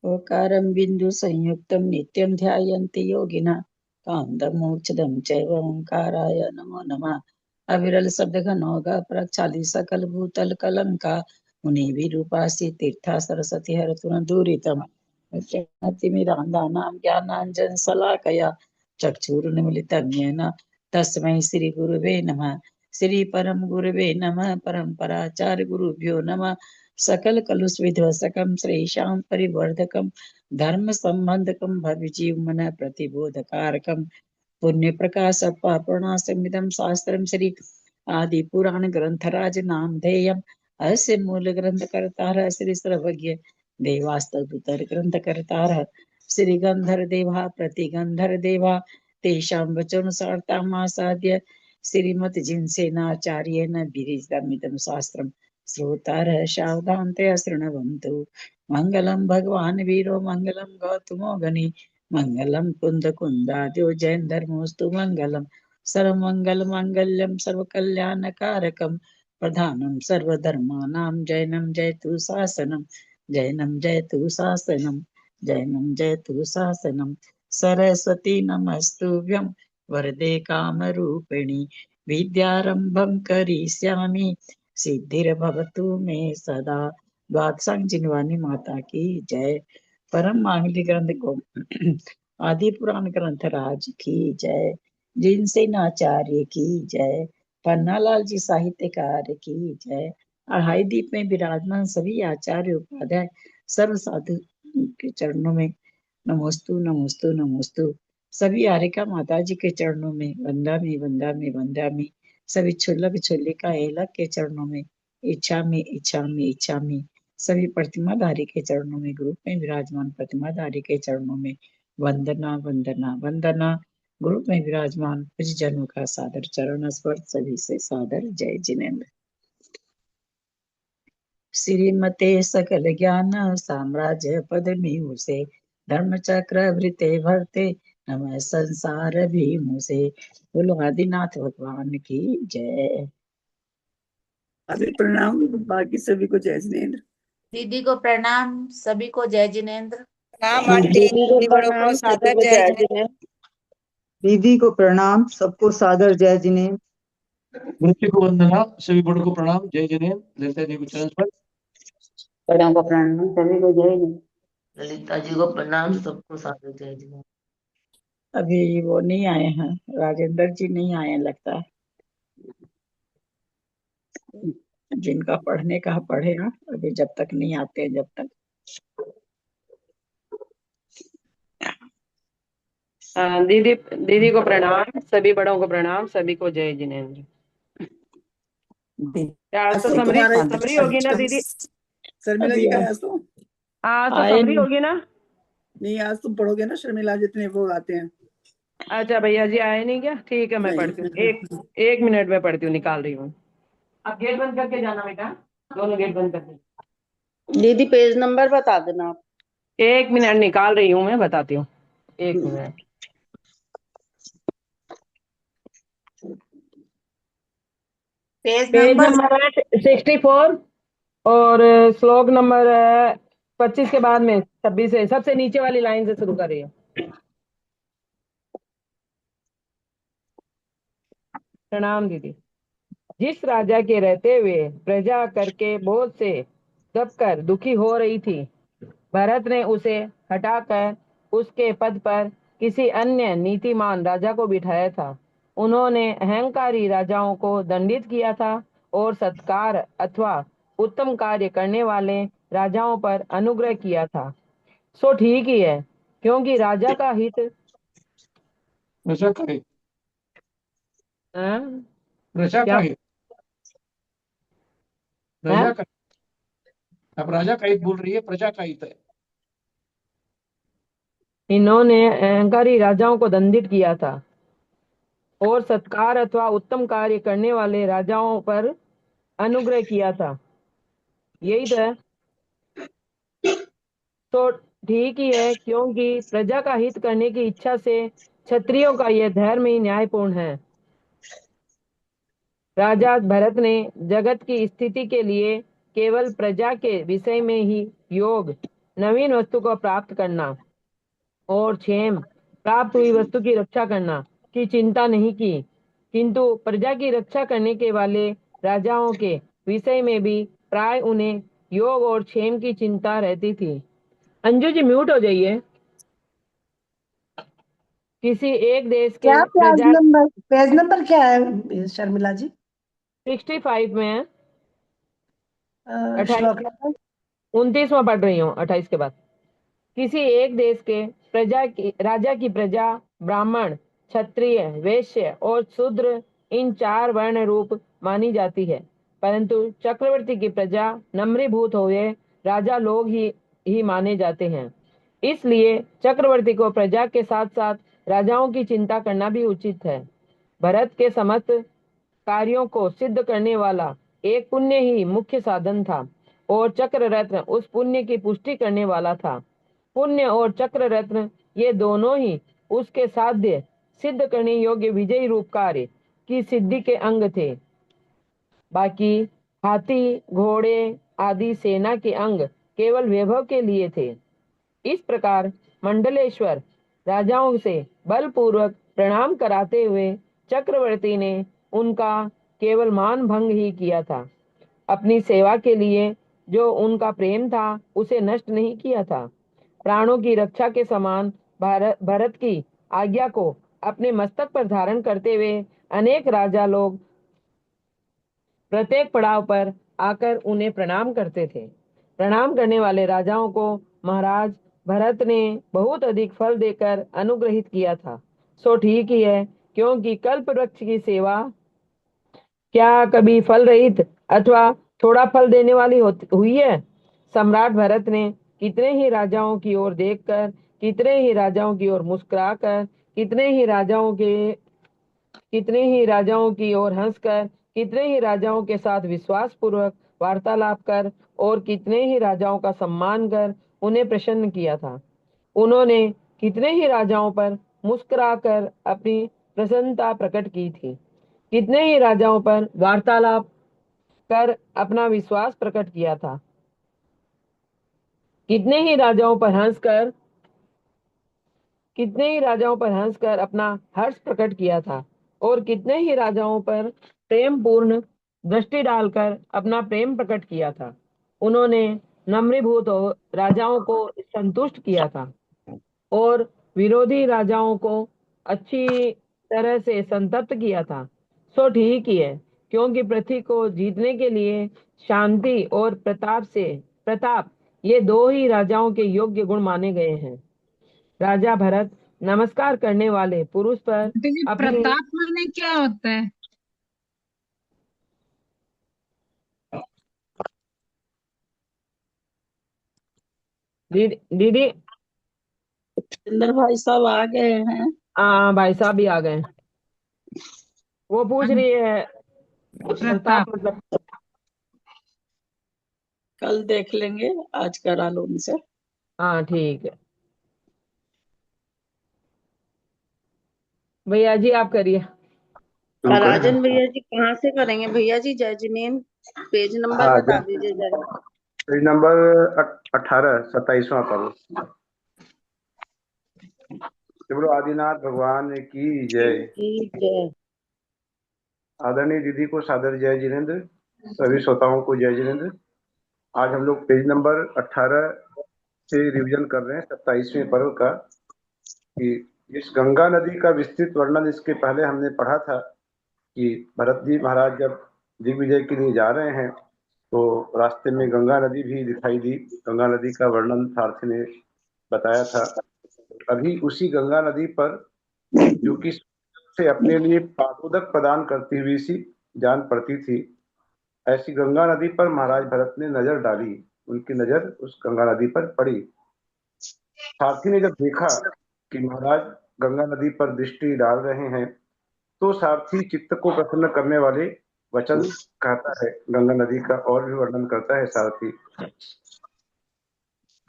ओकारं बिंदु संयुक्तं नित्यं ध्यायन्ति योगिनः कान्तं मोक्षदं चैव ओंकाराय नमो नमः। अविरल शब्द घनौघ प्रक्षाली सकल भूतल कलंका मुनि विरूपासी तीर्था सरस्वती हरतुन दूरितम अतिमिरान्धानां ज्ञानाञ्जन शलाकया चक्षुरुन्मिलितं येन तस्मै श्री गुरुवे नमः। श्री परम गुरुवे नमः। परम्पराचार्य गुरुभ्यो नमः। सकल कलुष विध्वंसकम श्रेषां परिवर्धकम धर्म संबंधकम भव्य जीवन प्रतिबोधकारकम पुण्य प्रकाश पापणासमिदं शास्त्रम श्री आदि पुराण ग्रंथराज नामधेयम् अस्य मूल ग्रंथकर्तारः श्री सर्वज्ञ देवास्तुतर ग्रंथकर्तारः श्री गंधर देवा प्रतिगंधर देवा तेषां वचनसारतामासाद्य श्रीमत् जिनसेनाचार्येण विरचितमिदं शास्त्रम् श्रोतारः सावधानतया शृण्वन्तु। मङ्गलं भगवान् वीरो मङ्गलं गौतमो गणि मङ्गलं कुन्दकुन्दाद्यो जैनधर्मोऽस्तु मङ्गलं सर्वमङ्गलमाङ्गल्यं सर्वकल्याणकारकं प्रधानं सर्वधर्माणां जैनं जयतु शासनं जैनं जयतु शासनं जैनं जयतु शासनं। सरस्वती नमस्तुभ्यं वरदे कामरूपिणि विद्यारम्भं करिष्यामि सिद्धिर्भवतु मे सदा। द्वादशांग जिनवानी माता की जय। परम मांगल्य ग्रंथ गो आदि पुराण ग्रंथ राज की जय। जिनसेन आचार्य की जय। पन्नालाल जी साहित्यकार की जय। अढ़ाई दीप में विराजमान सभी आचार्य उपाध्याय सर्व साधु के चरणों में नमोस्तु नमोस्तु नमोस्तु। सभी आरिका माता जी के चरणों में वंदा में वंदा में वंदा में। सभी क्षुल्लक क्षुल्लिका एलक के चरणों में इच्छा में इच्छा में इच्छा में। सभी प्रतिमाधारी के चरणों में ग्रुप में विराजमान प्रतिमाधारी के चरणों में वंदना वंदना वंदना। ग्रुप में विराजमान कुछ जनों का सादर चरण स्पर्श सभी से सादर जय जिनेन्द्र। श्रीमते सकल ज्ञान साम्राज्य पद में से धर्म चक्र वृते भरते नमः संसार भी मुझे। बोलो आदिनाथ भगवान की जय। अभी प्रणाम बाकी सभी को जय जिनेन्द्र। दीदी को प्रणाम, सभी को जय जिनेन्द्र। प्रणाम आंटी, दीदी बड़ों को सादर जय जिनेन्द्र। दीदी को प्रणाम, सबको सादर जय जिनेन्द्र। गुरुजी को वंदना, सभी बड़ों को प्रणाम, जय जिनेन्द्र। ललिता जी को चरण स्पर्श। बड़ों को प्रणाम, सभी को जय जिनेन्द्र। ललिता जी को प्रणाम, सबको सादर जय जिनेन्द्र। अभी वो नहीं आए हैं, राजेंद्र जी नहीं आए लगता है। जिनका पढ़ने का पढ़ेगा, अभी जब तक नहीं आते जब तक। दीदी को प्रणाम, सभी बड़ों को प्रणाम, सभी को जय जिनेन्द्र। आज तो समरी होगी ना दीदी? शर्मिला जी का आज तो समरी होगी ना? नहीं, आज तुम पढ़ोगे ना शर्मिला, जितने वो आते हैं। अच्छा भैया जी आए नहीं क्या? ठीक है, मैं पढ़ती हूँ। एक मिनट में पढ़ती हूँ, निकाल रही हूँ। आप गेट बंद करके जाना बेटा, दोनों गेट बंद करके। दीदी पेज नंबर बता देना आप। एक मिनट निकाल रही हूँ, मैं बताती हूँ, एक मिनट। पेज नंबर 64 और श्लोक नंबर 25 के बाद में 26 है, सबसे नीचे वाली लाइन से शुरू कर रही है। प्रणाम दीदी। जिस राजा के रहते हुए प्रजा करके बोझ से दबकर दुखी हो रही थी, भरत ने उसे हटाकर उसके पद पर किसी अन्य नीतिमान राजा को बिठाया था। उन्होंने अहंकारी राजाओं को दंडित किया था और सत्कार अथवा उत्तम कार्य करने वाले राजाओं पर अनुग्रह किया था। सो ठीक ही है, क्योंकि राजा का हित प्रजा का हित, प्रजा का हित, प्रजा का। अब राजा का हित बोल रही है, प्रजा का हित है। इन्होंने अहंकारी राजाओं को दंडित किया था और सत्कार अथवा उत्तम कार्य करने वाले राजाओं पर अनुग्रह किया था। यही तो है। तो ठीक ही है, क्योंकि प्रजा का हित करने की इच्छा से क्षत्रियों का यह धर्म ही न्यायपूर्ण है। राजा भरत ने जगत की स्थिति के लिए केवल प्रजा के विषय में ही योग नवीन वस्तु को प्राप्त करना और क्षेम प्राप्त हुई वस्तु की रक्षा करना की चिंता नहीं की, किंतु प्रजा की रक्षा करने के वाले राजाओं के विषय में भी प्राय उन्हें योग और क्षेम की चिंता रहती थी। अंजू जी म्यूट हो जाइए। किसी एक देश के क्या प्रजा पेज नंबर क्या है शर्मिला जी? 65 में है। 28 श्लोक नंबर 29वां पढ़ रही हूँ 28 के बाद। किसी एक देश के राजा की प्रजा ब्राह्मण, क्षत्रिय, वैश्य और शूद्र इन 4 वर्ण रूप मानी जाती है, परंतु चक्रवर्ती की प्रजा नम्रीभूत हुए राजा लोग ही माने जाते हैं। इसलिए चक्रवर्ती को प्रजा के साथ साथ राजाओं की चिंता करना भी उचित है। भरत के समस्त कार्यों को सिद्ध करने वाला एक पुण्य ही मुख्य साधन था और चक्र रत्न उस पुण्य की पुष्टि करने वाला था। पुण्य और चक्र रत्न ये दोनों ही उसके साध्य सिद्ध करने योग्य विजयी रूप कार्य की सिद्धि के अंग थे। बाकी हाथी, घोड़े आदि सेना के अंग केवल वैभव के लिए थे। इस प्रकार मंडलेश्वर राजाओं से बलपूर्वक प्रणाम कराते हुए चक्रवर्ती ने उनका केवल मान भंग ही किया था। अपनी सेवा के लिए जो उनका प्रेम था उसे नष्ट नहीं किया था। प्राणों की रक्षा के समान भरत की आज्ञा को अपने मस्तक पर धारण करते हुए अनेक राजा लोग प्रत्येक पड़ाव पर आकर उन्हें प्रणाम करते थे। प्रणाम करने वाले राजाओं को महाराज भरत ने बहुत अधिक फल देकर अनुग्रहित किया था। सो ठीक ही है, क्योंकि कल्प वृक्ष की सेवा क्या कभी फल रहित अथवा थोड़ा फल देने वाली हुई है? सम्राट भरत ने कितने ही राजाओं की ओर देखकर, कितने ही राजाओं की ओर मुस्कुराकर, कितने ही राजाओं की ओर हंसकर, कितने ही राजाओं के साथ विश्वास पूर्वक वार्तालाप कर और कितने ही राजाओं का सम्मान कर उन्हें प्रसन्न किया था। उन्होंने कितने ही राजाओं पर मुस्कुराकर अपनी प्रसन्नता प्रकट की थी, कितने ही राजाओं पर वार्तालाप कर अपना विश्वास प्रकट किया था, कितने ही राजाओं पर हंसकर अपना हर्ष प्रकट किया था और कितने ही राजाओं पर प्रेम पूर्ण दृष्टि डालकर अपना प्रेम प्रकट किया था। उन्होंने नम्रीभूत राजाओं को संतुष्ट किया था और विरोधी राजाओं को अच्छी तरह से संतप्त किया था। सो ठीक ही है, क्योंकि पृथ्वी को जीतने के लिए शांति और प्रताप ये 2 ही राजाओं के योग्य गुण माने गए हैं। राजा भरत नमस्कार करने वाले पुरुष पर अपनी प्रताप माने क्या होता है? दीदी सुंदर भाई साहब आ गए हैं। हाँ, भाई साहब भी आ गए। वो पूछ रही है प्रताप मतलब कल देख लेंगे, आज करा लो उनसे। हाँ ठीक है। भैया जी आप करिए। राजन भैया जी कहाँ से करेंगे भैया जी? जय जिनेन्द्र पेज नंबर हाँ, बता दीजिए जरा। पेज नंबर 18 27वां पढ़ो। बोलो आदिनाथ भगवान की जय। आदरणीय दीदी को सादर जय जिनेन्द्र, सभी श्रोताओं को जय जिनेन्द्र। आज हम लोग पेज नंबर 18 से रिवीजन कर रहे हैं 27वें पर्व का। कि इस गंगा नदी का विस्तृत वर्णन इसके पहले हमने पढ़ा था कि भरत जी महाराज जब दिग्विजय के लिए जा रहे हैं तो रास्ते में गंगा नदी भी दिखाई दी। गंगा नदी का वर्णन सारथी ने बताया था। अभी उसी गंगा नदी पर जो कि से अपने लिए पादोदक प्रदान करती हुई सी जान पड़ती थी, ऐसी गंगा नदी पर महाराज भरत ने नजर डाली। उनकी नजर उस गंगा नदी पर पड़ी। सारथी ने जब देखा कि महाराज गंगा नदी पर दृष्टि डाल रहे हैं तो सारथी चित्त को प्रसन्न करने वाले वचन कहता है। गंगा नदी का और भी वर्णन करता है सारथी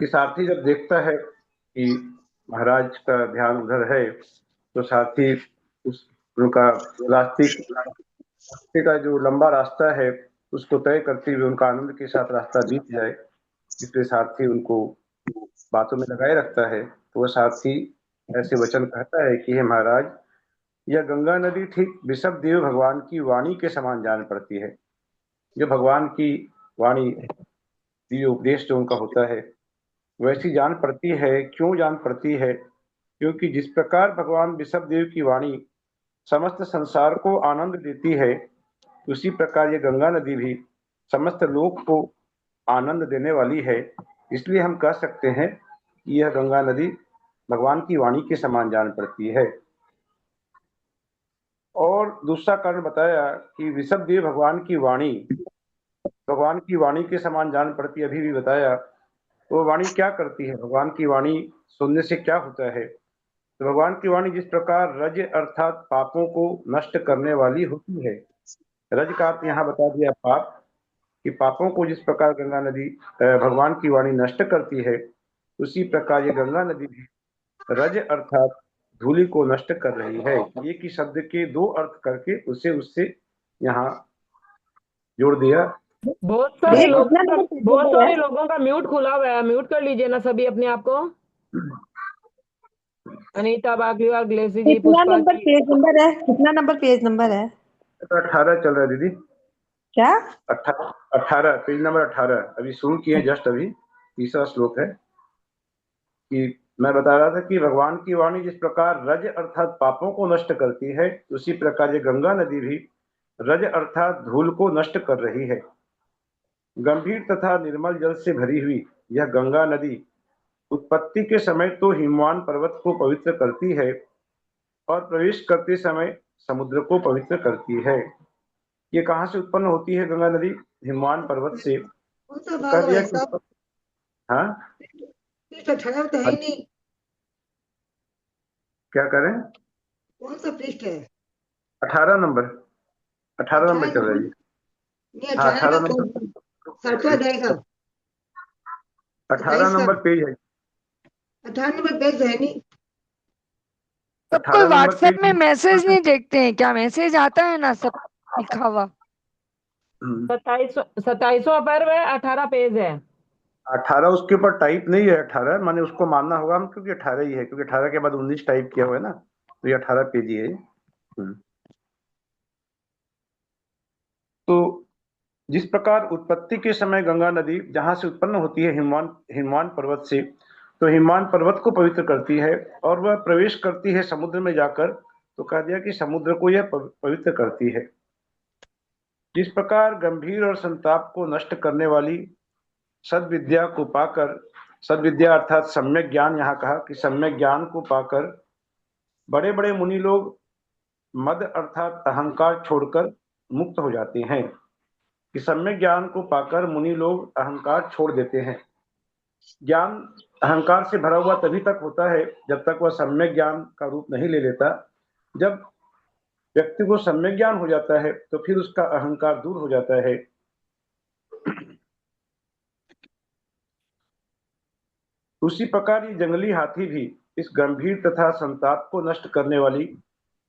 कि सारथी जब देखता है कि महाराज का ध्यान उधर है तो सारथी उनका रास्ते का जो लंबा रास्ता है उसको तय करते हुए उनका आनंद के साथ रास्ता बीत जाए, इसलिए सारथी उनको बातों में लगाए रखता है, तो वह साथ ही ऐसे वचन कहता है कि हे महाराज, यह गंगा नदी ठीक ऋषभ देव भगवान की वाणी के समान जान पड़ती है। जो भगवान की वाणी, दिव्य उपदेश जो उनका होता है, वैसी जान पड़ती है। क्यों जान पड़ती है? क्योंकि जिस प्रकार भगवान ऋषभ देव की वाणी समस्त संसार को आनंद देती है, उसी प्रकार ये गंगा नदी भी समस्त लोक को आनंद देने वाली है। इसलिए हम कह सकते हैं कि यह गंगा नदी भगवान की वाणी के समान जान पड़ती है। और दूसरा कारण बताया कि ऋषभ देव भगवान की वाणी के समान जान पड़ती है। अभी भी बताया वो वाणी क्या करती है, भगवान की वाणी सुनने से क्या होता है। तो भगवान की वाणी जिस प्रकार रज अर्थात पापों को नष्ट करने वाली होती है, रज का अर्थ यहाँ बता दिया पाप, कि पापों को जिस प्रकार गंगा नदी भगवान की वाणी नष्ट करती है, उसी प्रकार ये गंगा नदी भी रज अर्थात धूलि को नष्ट कर रही है। एक ही शब्द के दो अर्थ करके उसे उससे यहाँ जोड़ दिया। बहुत सारे लोगों का म्यूट खुला हुआ है, म्यूट कर लीजिए ना सभी अपने आप को। अनीता बागलीवाल, ग्लेसी जी, कितना पुष्पा नंबर जी। पेज नंबर है? कितना नंबर पेज नंबर है? 18 चल रहा है दीदी। क्या? 18 पेज नंबर 18 अभी शुरू किए, जस्ट अभी तीसरा श्लोक है। कि मैं बता रहा था कि भगवान की वाणी जिस प्रकार रज अर्थात पापों को नष्ट करती है, उसी प्रकार ये गंगा नदी भी रज अर्थात धूल को नष्ट कर रही है। गंभीर तथा निर्मल जल से भरी हुई यह गंगा नदी उत्पत्ति के समय तो हिमवान पर्वत को पवित्र करती है और प्रवेश करते समय समुद्र को पवित्र करती है। ये कहाँ से उत्पन्न होती है गंगा नदी? हिमवान पर्वत से। कह दिया कि हाँ, तो है ही नहीं। क्या करें? कौन सा पृष्ठ है? 18 नंबर चल रहा है। हाँ, 18 नंबर 18 नंबर पेज है। 18 नंबर पेज है नहीं। सब कोई व्हाट्सएप में मैसेज नहीं देखते हैं क्या? मैसेज आता है ना सब लिखा हुआ। 27वां पर्व है, 18 पेज है। 18 उसके ऊपर टाइप नहीं है, 18 माने उसको मानना होगा हम, क्योंकि 18 ही है, क्योंकि 18 के बाद 19 टाइप किया हुआ है ना, तो ये 18 पेज ही है। तो जिस प्रकार उत्पत्ति के समय गंगा नदी जहां से उत्पन्न होती है हिमवान पर्वत से, तो हिमवान पर्वत को पवित्र करती है और वह प्रवेश करती है समुद्र में जाकर, तो कह दिया कि समुद्र को यह पवित्र करती है। जिस प्रकार गंभीर और संताप को नष्ट करने वाली सद्विद्या को पाकर, सद्विद्या अर्थात सम्यक ज्ञान, यहाँ कहा कि सम्यक ज्ञान को पाकर बड़े बड़े मुनि लोग मद अर्थात अहंकार छोड़कर मुक्त हो जाते हैं। कि सम्यक ज्ञान को पाकर मुनि लोग अहंकार छोड़ देते हैं। ज्ञान अहंकार से भरा हुआ तभी तक होता है जब तक वह सम्यक ज्ञान का रूप नहीं ले लेता। जब व्यक्ति को सम्यक ज्ञान हो जाता है तो फिर उसका अहंकार दूर हो जाता है। उसी प्रकार ये जंगली हाथी भी इस गंभीर तथा संताप को नष्ट करने वाली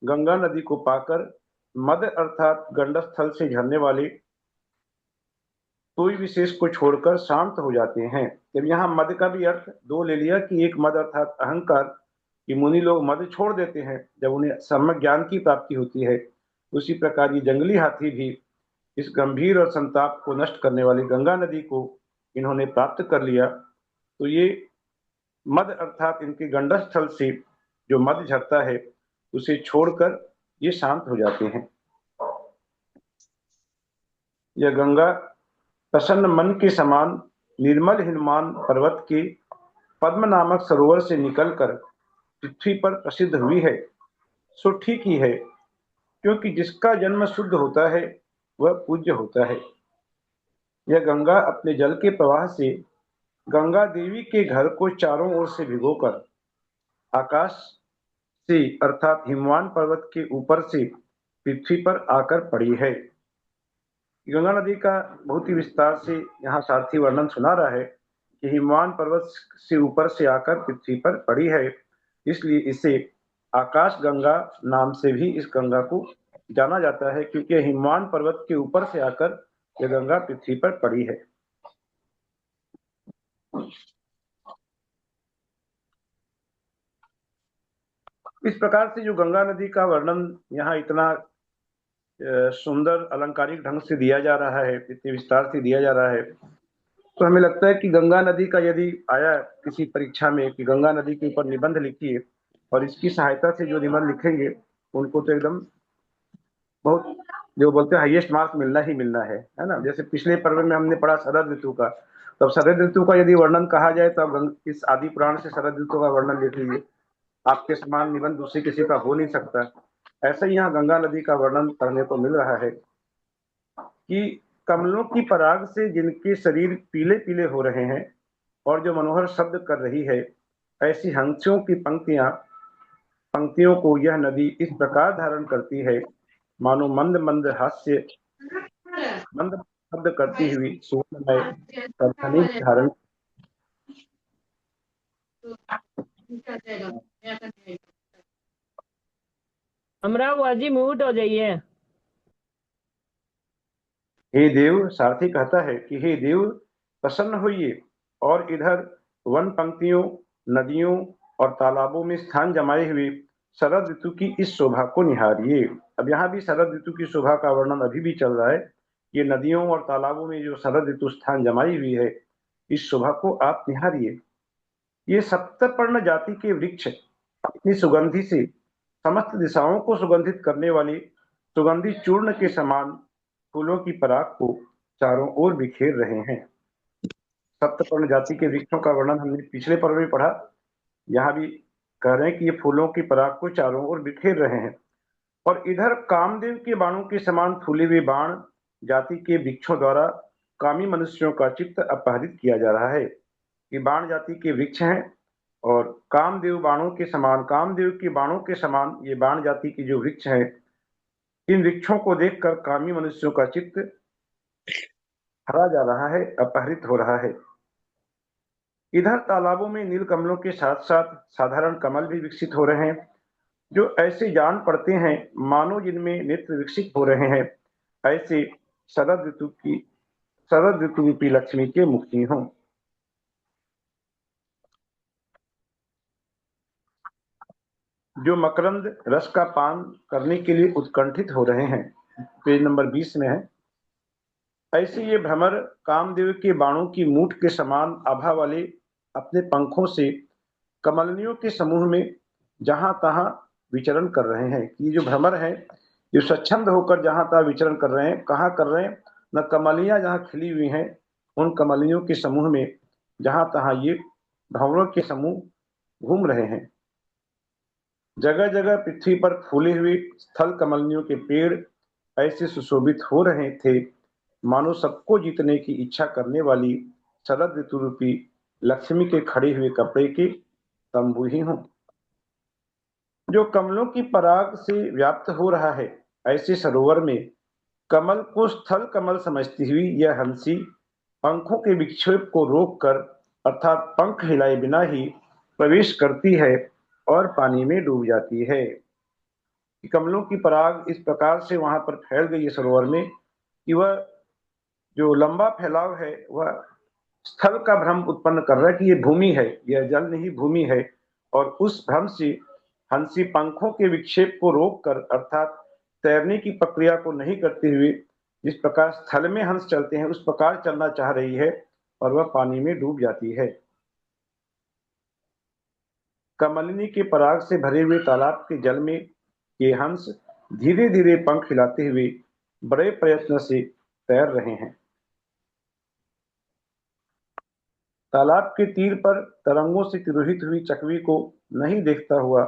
गंगा नदी को पाकर मद अर्थात गंडस्थल से झरने वाले कोई विशेष को छोड़कर शांत हो जाते हैं। जब यहाँ मद का भी अर्थ दो ले लिया कि एक मद अर्थात अहंकार, कि मुनि लोग मद छोड़ देते हैं जब उन्हें सम्यक ज्ञान की प्राप्ति होती है, उसी प्रकार ये जंगली हाथी भी इस गंभीर और संताप को नष्ट करने वाली गंगा नदी को इन्होंने प्राप्त कर लिया। तो ये मद अर्थात इनके गंडस्थल से जो मद झरता है उसे छोड़कर ये शांत हो जाते हैं। यह गंगा प्रसन्न मन के समान निर्मल हिमवान पर्वत के पद्म नामक सरोवर से निकलकर पृथ्वी पर प्रसिद्ध हुई है। सो ठीक ही है, क्योंकि जिसका जन्म शुद्ध होता है वह पूज्य होता है। यह गंगा अपने जल के प्रवाह से गंगा देवी के घर को चारों ओर से भिगोकर आकाश से अर्थात हिमवान पर्वत के ऊपर से पृथ्वी पर आकर पड़ी है। गंगा नदी का बहुत ही विस्तार से यहाँ सारथी वर्णन सुना रहा है कि हिमवान पर्वत से ऊपर से आकर पृथ्वी पर पड़ी है, इसलिए इसे आकाश गंगा नाम से भी इस गंगा को जाना जाता है, क्योंकि हिमवान पर्वत के ऊपर से आकर यह गंगा पृथ्वी पर पड़ी है। इस प्रकार से जो गंगा नदी का वर्णन यहाँ इतना सुंदर अलंकारिक ढंग से दिया जा रहा है, इतने विस्तार से दिया जा रहा है, तो हमें लगता है कि गंगा नदी का यदि आया किसी परीक्षा में कि गंगा नदी के ऊपर निबंध लिखिए, और इसकी सहायता से जो निबंध लिखेंगे उनको तो एकदम बहुत जो बोलते हैं हाईएस्ट मार्क्स मिलना ही मिलना है ना। जैसे पिछले पर्व में हमने पढ़ा शरद ऋतु का, तो अब शरद ऋतु का यदि वर्णन कहा जाए तो अब इस आदि पुराण से शरद ऋतु का वर्णन लिख लीजिए, आपके समान निबंध दूसरे किसी का हो नहीं सकता। ऐसा ही यहाँ गंगा नदी का वर्णन करने को मिल रहा है कि कमलों की पराग से जिनके शरीर पीले पीले हो रहे हैं और जो मनोहर शब्द कर रही है, ऐसी हंसियों की पंक्तियों को यह नदी इस प्रकार धारण करती है मानो मंद मंद हास्य मंद शब्द करती हुई सुवर्णमय करधनी धारण। अमराव जी म्यूट हो जाइए। हे देव, सारथी कहता है कि हे देव प्रसन्न होइए और इधर वन पंक्तियों, नदियों और तालाबों में स्थान जमाए हुए शरद ऋतु की इस शोभा को निहारिए। अब यहाँ भी शरद ऋतु की शोभा का वर्णन अभी भी चल रहा है। ये नदियों और तालाबों में जो शरद ऋतु स्थान जमाई हुई है, इस शोभा को आप निहारिए। ये सप्तपर्ण जाति के वृक्ष अपनी सुगंधि से समस्त दिशाओं को सुगंधित करने वाले सुगंधी चूर्ण के समान फूलों की पराग को चारों ओर बिखेर रहे हैं। सप्तपर्ण जाति के वृक्षों का वर्णन हमने पिछले पर्व में पढ़ा। यहाँ भी कह रहे हैं कि ये फूलों की पराग को चारों ओर बिखेर रहे हैं। और इधर कामदेव के बाणों के समान फूले हुए बाण जाति के वृक्षों द्वारा कामी मनुष्यों का चित्त अपहरित किया जा रहा है। ये बाण जाति के वृक्ष हैं और कामदेव के बाणों के समान ये बाण जाति के जो वृक्ष हैं, इन वृक्षों को देखकर कामी मनुष्यों का चित्त हरा जा रहा है, अपहरित हो रहा है। इधर तालाबों में नील कमलों के साथ साथ साधारण कमल भी विकसित हो रहे हैं, जो ऐसे जान पड़ते हैं मानो जिनमें नेत्र विकसित हो रहे हैं, ऐसे शरद ऋतु रूपी लक्ष्मी के मुक्ति हों। जो मकरंद रस का पान करने के लिए उत्कंठित हो रहे हैं, पेज नंबर 20 में है। ऐसे ये भ्रमर कामदेव के बाणों की मूठ के समान आभा वाले अपने पंखों से कमलनियों के समूह में जहां तहां विचरण कर रहे हैं। ये जो भ्रमर हैं, ये स्वच्छंद होकर जहां तहां विचरण कर रहे हैं। कहाँ कर रहे हैं? न कमलियां जहां खिली हुई हैं, उन कमलियों के समूह में जहां तहां ये भंवरों के समूह घूम रहे हैं। जगह जगह पृथ्वी पर फूले हुए स्थल कमलियों के पेड़ ऐसे सुशोभित हो रहे थे मानो सबको जीतने की इच्छा करने वाली शरद ऋतु रूपी लक्ष्मी के खड़े हुए कपड़े के तंबू ही हों। जो कमलों की पराग से व्याप्त हो रहा है, ऐसे सरोवर में कमल को स्थल कमल समझती हुई यह हंसी पंखों के विक्षेप को रोककर अर्थात पंख हिलाए बिना ही प्रवेश करती है और पानी में डूब जाती है। कमलों की पराग इस प्रकार से वहां पर फैल गई है सरोवर में कि वह जो लंबा फैलाव है वह स्थल का भ्रम उत्पन्न कर रहा है कि ये भूमि है, यह जल नहीं भूमि है। और उस भ्रम से हंसी पंखों के विक्षेप को रोककर अर्थात तैरने की प्रक्रिया को नहीं करते हुए जिस प्रकार स्थल में हंस चलते हैं उस प्रकार चलना चाह रही है और वह पानी में डूब जाती है। कमलिनी के पराग से भरे हुए तालाब के जल में ये हंस धीरे धीरे पंख हिलाते हुए बड़े प्रयत्न से तैर रहे हैं। तालाब के तीर पर तरंगों से तिरोहित हुई चकवी को नहीं देखता हुआ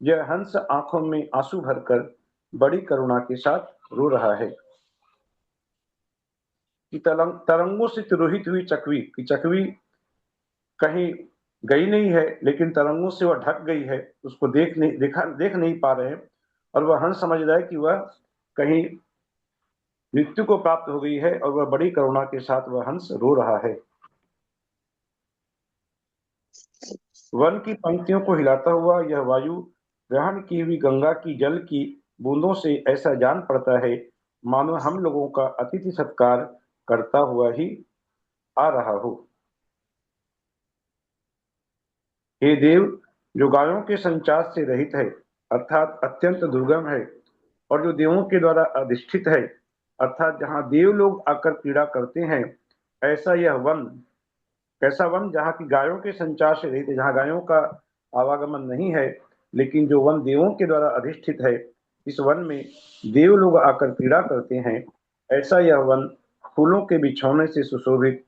यह हंस आंखों में आंसू भरकर बड़ी करुणा के साथ रो रहा है कि तरंगों से तिरोहित हुई चकवी कहीं गई नहीं है, लेकिन तरंगों से वह ढक गई है, उसको देख नहीं पा रहे हैं और वह हंस समझ रहा है कि वह कहीं मृत्यु को प्राप्त हो गई है और वह बड़ी करुणा के साथ वह हंस रो रहा है। वन की पंक्तियों को हिलाता हुआ यह वायु ग्रहण की हुई गंगा की जल की बूंदों से ऐसा जान पड़ता है मानो हम लोगों का अतिथि सत्कार करता हुआ ही आ रहा हो। हे देव, जो गायों के संचार से रहित है अर्थात अत्यंत दुर्गम है, और जो देवों के द्वारा अधिष्ठित है, अर्थात जहाँ देव लोग आकर क्रीड़ा करते हैं, ऐसा यह वन, कैसा वन, जहाँ की गायों के संचार से रहित, जहाँ गायों का आवागमन नहीं है, लेकिन जो वन देवों के द्वारा अधिष्ठित है, इस वन में देव लोग आकर क्रीड़ा करते हैं, ऐसा यह वन फूलों के बिछौने से सुशोभित,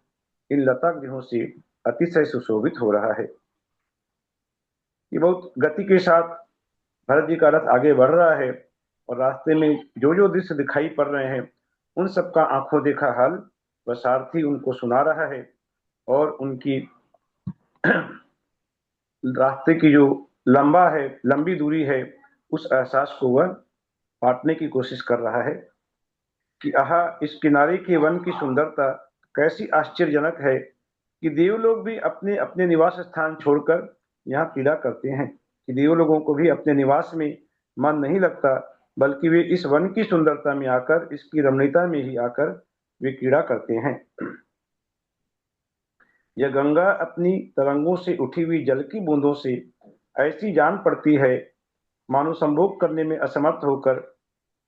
इन लता गृहों से अतिशय सुशोभित हो रहा है। ये बहुत गति के साथ भरत जी का रथ आगे बढ़ रहा है, और रास्ते में जो जो दृश्य दिखाई पड़ रहे हैं, उन सबका आंखों देखा हाल वह सारथी उनको सुना रहा है, और उनकी रास्ते की जो लंबी दूरी है, उस एहसास को वह बांटने की कोशिश कर रहा है कि आहा, इस किनारे के वन की सुंदरता कैसी आश्चर्यजनक है कि देव लोग भी अपने अपने निवास स्थान छोड़कर यहाँ क्रीड़ा करते हैं, कि देव लोगों को भी अपने निवास में मन नहीं लगता, बल्कि वे इस वन की सुंदरता में आकर, इसकी रमणीयता में ही आकर वे क्रीड़ा करते हैं। यह गंगा अपनी तरंगों से उठी हुई जल की बूंदों से ऐसी जान पड़ती है, मानो संभोग करने में असमर्थ होकर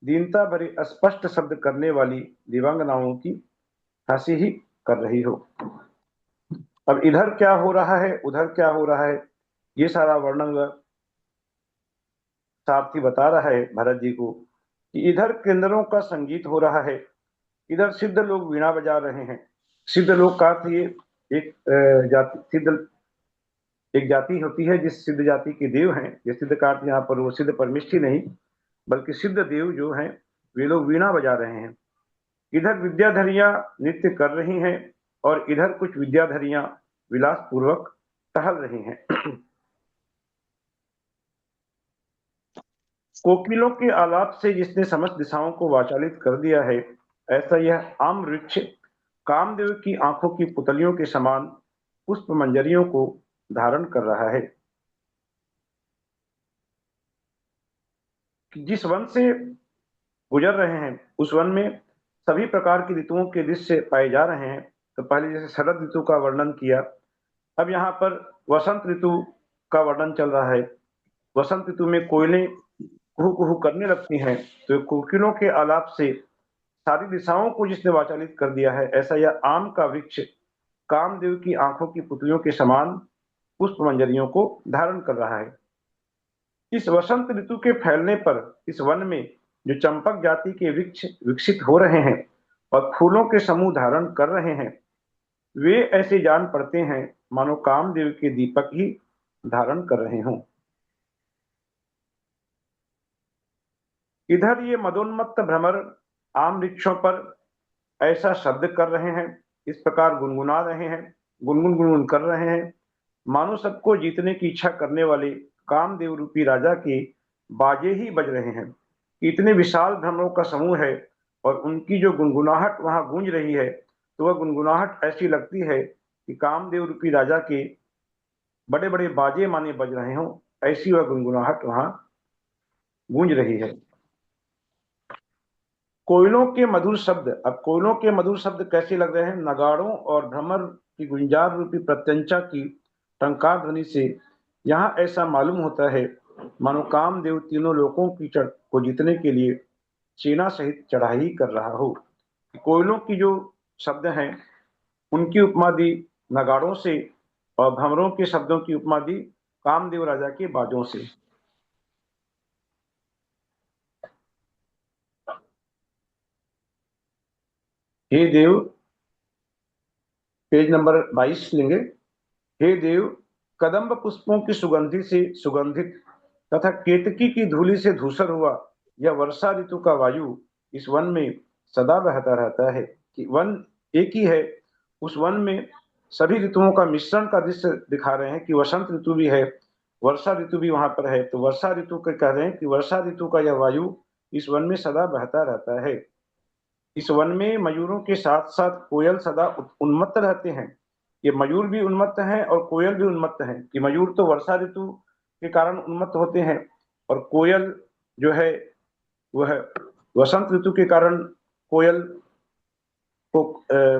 दीनता भरे अस्पष्ट शब्द करने वाली दिव्यांगनाओं की हंसी ही कर रही हो। अब इधर क्या हो रहा है, उधर क्या हो रहा है, ये सारा वर्णन सारथी बता रहा है भरत जी को कि इधर किन्नरों का संगीत हो रहा है, इधर सिद्ध लोग वीणा बजा रहे हैं। सिद्ध लोग का ये एक जाति होती है, जिस सिद्ध जाति के देव हैं, ये सिद्ध का यहाँ पर वो सिद्ध परमिष्ठी नहीं, बल्कि सिद्ध देव जो हैं, वे लोग वीणा बजा रहे हैं। इधर विद्याधरियां नृत्य कर रही हैं, और इधर कुछ विद्याधरियां विलास पूर्वक टहल रही हैं। कोकिलों के आलाप से जिसने समस्त दिशाओं को वाचालित कर दिया है, ऐसा यह आम वृक्ष कामदेव की आंखों की पुतलियों के समान पुष्प मंजरियों को धारण कर रहा है। जिस वन से गुजर रहे हैं, उस वन में सभी प्रकार की ऋतुओं के दृश्य पाए जा रहे हैं। तो पहले जैसे शरद ऋतु का वर्णन किया, अब यहाँ पर वसंत ऋतु का वर्णन चल रहा है। वसंत ऋतु में कोयलें कुहू कुहू करने लगती हैं, तो कोकिलों के आलाप से सारी दिशाओं को जिसने वाचालित कर दिया है, ऐसा यह आम का वृक्ष कामदेव की आंखों की पुतलियों के समान पुष्प मंजरियों को धारण कर रहा है। इस वसंत ऋतु के फैलने पर इस वन में जो चंपक जाति के वृक्ष विकसित हो रहे हैं और फूलों के समूह धारण कर रहे हैं, वे ऐसे जान पड़ते हैं मानो कामदेव के दीपक ही धारण कर रहे हों। इधर ये मदोन्मत्त भ्रमर आम वृक्षों पर ऐसा शब्द कर रहे हैं, इस प्रकार गुनगुना रहे हैं, गुनगुन कर रहे हैं, मानो सबको जीतने की इच्छा करने वाले कामदेव रूपी राजा के बाजे ही बज रहे हैं। इतने विशाल भ्रमरों का समूह है, और उनकी जो गुनगुनाहट वहां गूंज रही है, तो वह गुनगुनाहट ऐसी लगती है कि कामदेव रूपी राजा के बड़े बड़े बाजे माने बज रहे हों, ऐसी वह गुनगुनाहट वहां गूंज रही है। कोयलों के मधुर शब्द, अब कोयलों के मधुर शब्द कैसे लग रहे हैं? नगाड़ों और भ्रमर की गुंजार रूपी प्रत्यंचा की टंकार ध्वनि से यहाँ ऐसा मालूम होता है मानो कामदेव तीनों लोकों की को जीतने के लिए सेना सहित चढ़ाई कर रहा हो। कोयलों की जो शब्द हैं, उनकी उपमा दी नगाड़ों से, और भ्रमरों के शब्दों की उपमा दी कामदेव राजा के बाजों से। हे देव, पेज नंबर 22 लेंगे। हे देव, कदम्ब पुष्पों की सुगंधि से सुगंधित तथा केतकी की धूलि से धूसर हुआ यह वर्षा ऋतु का वायु इस वन में सदा बहता रहता है। कि वन एक ही है, उस वन में सभी ऋतुओं का मिश्रण का दृश्य दिखा रहे हैं कि वसंत ऋतु भी है, वर्षा ऋतु भी वहां पर है। तो वर्षा ऋतु के कह रहे हैं कि वर्षा ऋतु का यह वायु इस वन में सदा बहता रहता है। इस वन में मयूरों के साथ साथ कोयल सदा उन्मत्त रहते हैं। ये मयूर भी उन्मत्त हैं और कोयल भी उन्मत्त हैं। कि मयूर तो वर्षा ऋतु के कारण उन्मत्त होते हैं, और कोयल जो है वह वसंत ऋतु के कारण कोयल को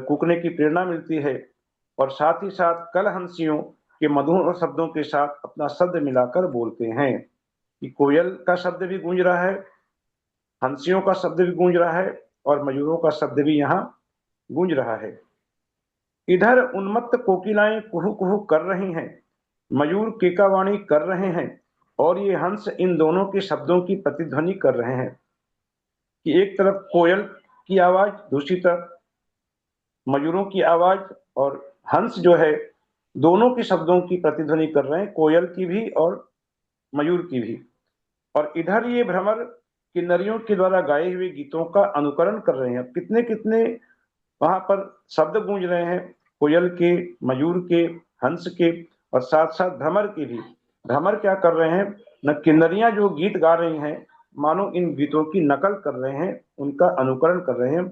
कूकने की प्रेरणा मिलती है, और साथ ही साथ कलहंसियों के मधुर शब्दों के साथ अपना शब्द मिलाकर बोलते हैं। कि कोयल का शब्द भी गूंज रहा है, हंसियों का शब्द भी गूंज रहा है और मयूरों का शब्द भी यहाँ गूंज रहा है। इधर उन्मत्त कोकिलाएं कुहू कुहू कर रही हैं, मयूर केकावाणी कर रहे हैं और ये हंस इन दोनों के शब्दों की प्रतिध्वनि कर रहे हैं कि एक तरफ कोयल की आवाज, दूसरी तरफ मयूरों की आवाज, और हंस जो है दोनों के शब्दों की प्रतिध्वनि कर रहे हैं, कोयल की भी और मयूर की भी। और इधर ये भ्रमर किन्नरियों के द्वारा गाए हुए गीतों का अनुकरण कर रहे हैं। कितने कितने वहां पर शब्द गूंज रहे हैं, कोयल के, मयूर के, हंस के और साथ साथ भ्रमर के भी। भ्रमर क्या कर रहे हैं, न किन्नरियां जो गीत गा रही हैं मानो इन गीतों की नकल कर रहे हैं, उनका अनुकरण कर रहे हैं।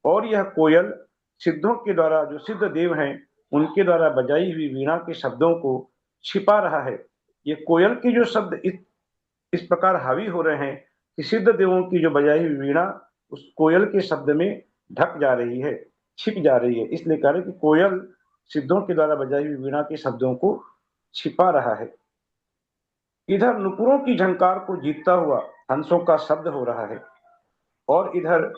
और यह कोयल सिद्धों के द्वारा, जो सिद्ध देव हैं उनके द्वारा बजाई हुई वीणा के शब्दों को छिपा रहा है। ये कोयल के जो शब्द इस प्रकार हावी हो रहे हैं कि सिद्ध देवों की जो बजाई हुई वीणा उस कोयल के शब्द में ढक जा रही है, छिप जा रही है। इसलिए कह रहे कि कोयल सिद्धों के द्वारा बजाई हुई वीणा के शब्दों को छिपा रहा है। इधर नुपुरों की झंकार को जीतता हुआ हंसों का शब्द हो रहा है और इधर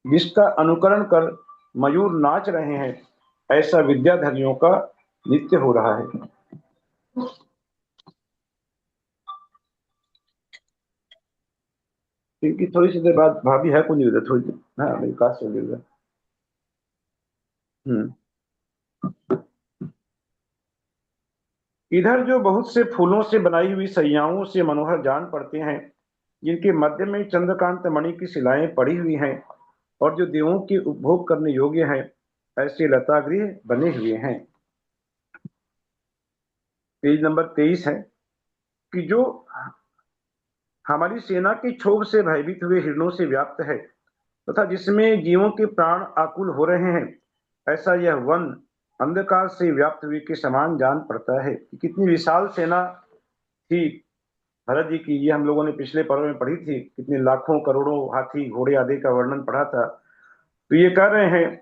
जिसका अनुकरण कर मयूर नाच रहे हैं, ऐसा विद्याधरियों का नृत्य हो रहा है। क्योंकि थोड़ी सी देर बाद भाभी है को नहीं उधर, थोड़ी देर हाँ मेरी काश चल गया। इधर जो बहुत से फूलों से बनाई हुई सैयाओं से मनोहर जान पड़ते हैं, जिनके मध्य में चंद्रकांत मणि की शिलाएं पड़ी हुई हैं और जो देवों के उपभोग करने योग्य हैं, ऐसे लतागृह बने हुए हैं। पेज नंबर 23 है कि जो हमारी सेना के क्षोभ से भयभीत हुए हिरणों से व्याप्त है तथा जिसमें जीवों के प्राण आकुल हो रहे हैं, ऐसा यह वन अंधकार से व्याप्त हुए के समान जान पड़ता है। कि कितनी विशाल सेना थी भरत जी की, ये हम लोगों ने पिछले पर्व में पढ़ी थी, कितने लाखों करोड़ों हाथी घोड़े आदि का वर्णन पढ़ा था। तो ये कह रहे हैं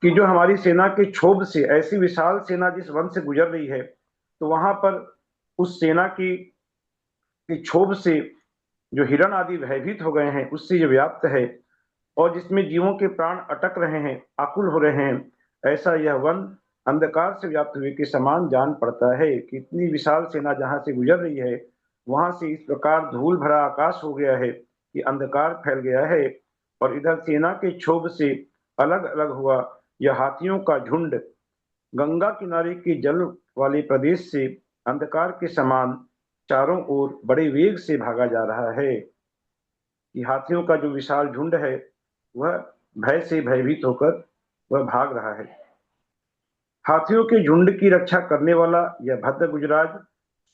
कि जो हमारी सेना के क्षोभ से, ऐसी विशाल सेना जिस वन से गुजर रही है, तो वहां पर उस सेना की क्षोभ से जो हिरण आदि भयभीत हो गए हैं, उससे ये व्याप्त है और जिसमें जीवों के प्राण अटक रहे हैं, आकुल हो रहे हैं, ऐसा यह वन अंधकार से व्याप्त हुए के समान जान पड़ता है। कितनी विशाल सेना जहां से गुजर रही है, वहां से इस प्रकार धूल भरा आकाश हो गया है कि अंधकार फैल गया है। और इधर सेना के क्षोभ से अलग अलग हुआ यह हाथियों का झुंड गंगा किनारे के जल वाले प्रदेश से अंधकार के समान चारों ओर बड़े वेग से भागा जा रहा है। कि हाथियों का जो विशाल झुंड है वह भय से भयभीत होकर वह भाग रहा है। हाथियों के झुंड की रक्षा करने वाला यह भद्र गुजराज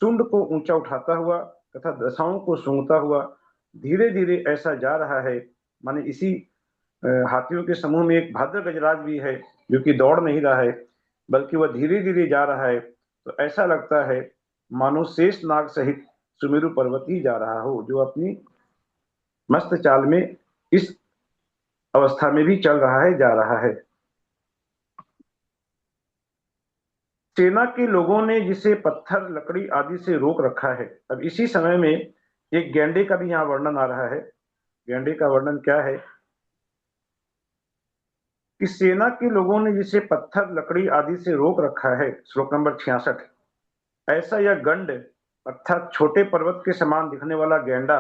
सुंड को ऊंचा उठाता हुआ तथा दशाओं को सूंघता हुआ धीरे धीरे ऐसा जा रहा है। माने इसी हाथियों के समूह में एक भद्र गजराज भी है जो कि दौड़ नहीं रहा है, बल्कि वह धीरे धीरे जा रहा है। तो ऐसा लगता है मानो शेष नाग सहित सुमेरु पर्वत ही जा रहा हो, जो अपनी मस्त चाल में इस अवस्था में भी चल रहा है, जा रहा है। सेना के लोगों ने जिसे पत्थर लकड़ी आदि से रोक रखा है। अब इसी समय में एक गैंडे का भी यहाँ वर्णन आ रहा है। गैंडे का वर्णन क्या है कि सेना के लोगों ने जिसे पत्थर लकड़ी आदि से रोक रखा है, श्लोक नंबर 66, ऐसा यह गंड अर्थात छोटे पर्वत के समान दिखने वाला गैंडा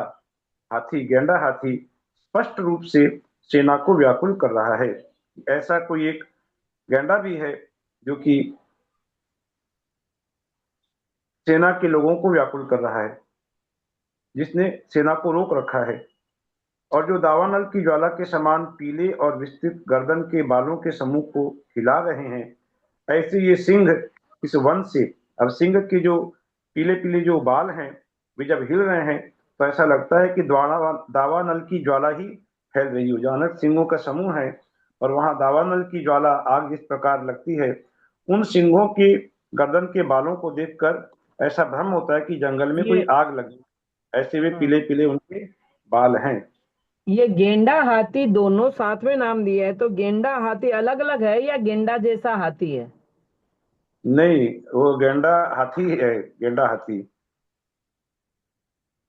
हाथी स्पष्ट रूप से सेना को व्याकुल कर रहा है। ऐसा कोई एक गैंडा भी है जो कि सेना के लोगों को व्याकुल कर रहा है, जिसने सेना को रोक रखा है। और जो दावानल की ज्वाला के समान पीले और विस्तृत गर्दन के बालों के समूह को हिला रहे हैं, ऐसे ये सिंह इस वन से, अब सिंह के जो पीले पीले जो बाल हैं वे जब हिल रहे हैं तो ऐसा लगता है कि दावानल की ज्वाला ही फैल रही हो। जो अनेक सिंहों का समूह है और वहां दावानल की ज्वाला आग जिस प्रकार लगती है, उन सिंहों के गर्दन के बालों को देखकर ऐसा भ्रम होता है कि जंगल में कोई आग लगी, ऐसे वे पीले पीले उनके बाल हैं। ये गेंडा हाथी दोनों साथ में नाम दिया है, तो गेंडा हाथी अलग अलग है या गेंडा जैसा हाथी है? नहीं, वो गेंडा हाथी है, गेंडा हाथी।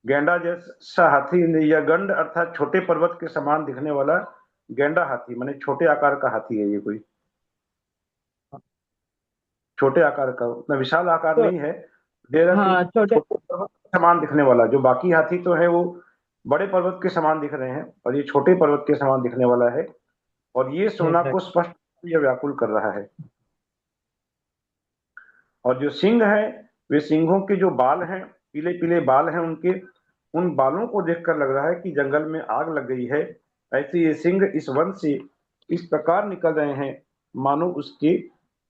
गेंडा जैसा हाथी या गंड अर्थात छोटे पर्वत के समान दिखने वाला गेंडा हाथी, माने छोटे आकार का हाथी है ये, कोई छोटे आकार का, उतना विशाल आकार तो नहीं है, देर हाँ छोटे छोटे पर्वत के समान दिखने वाला। जो बाकी हाथी तो है वो बड़े पर्वत के समान दिख रहे हैं, और ये छोटे पर्वत के समान दिखने वाला है, और ये सोना को स्पष्ट व्याकुल कर रहा है। और जो सिंह है, वे सिंहों के जो बाल हैं, पीले पीले बाल हैं उनके, उन बालों को देखकर लग रहा है कि जंगल में आग लग गई है। ऐसे ये सिंह इस वन से इस प्रकार निकल रहे हैं मानो उसके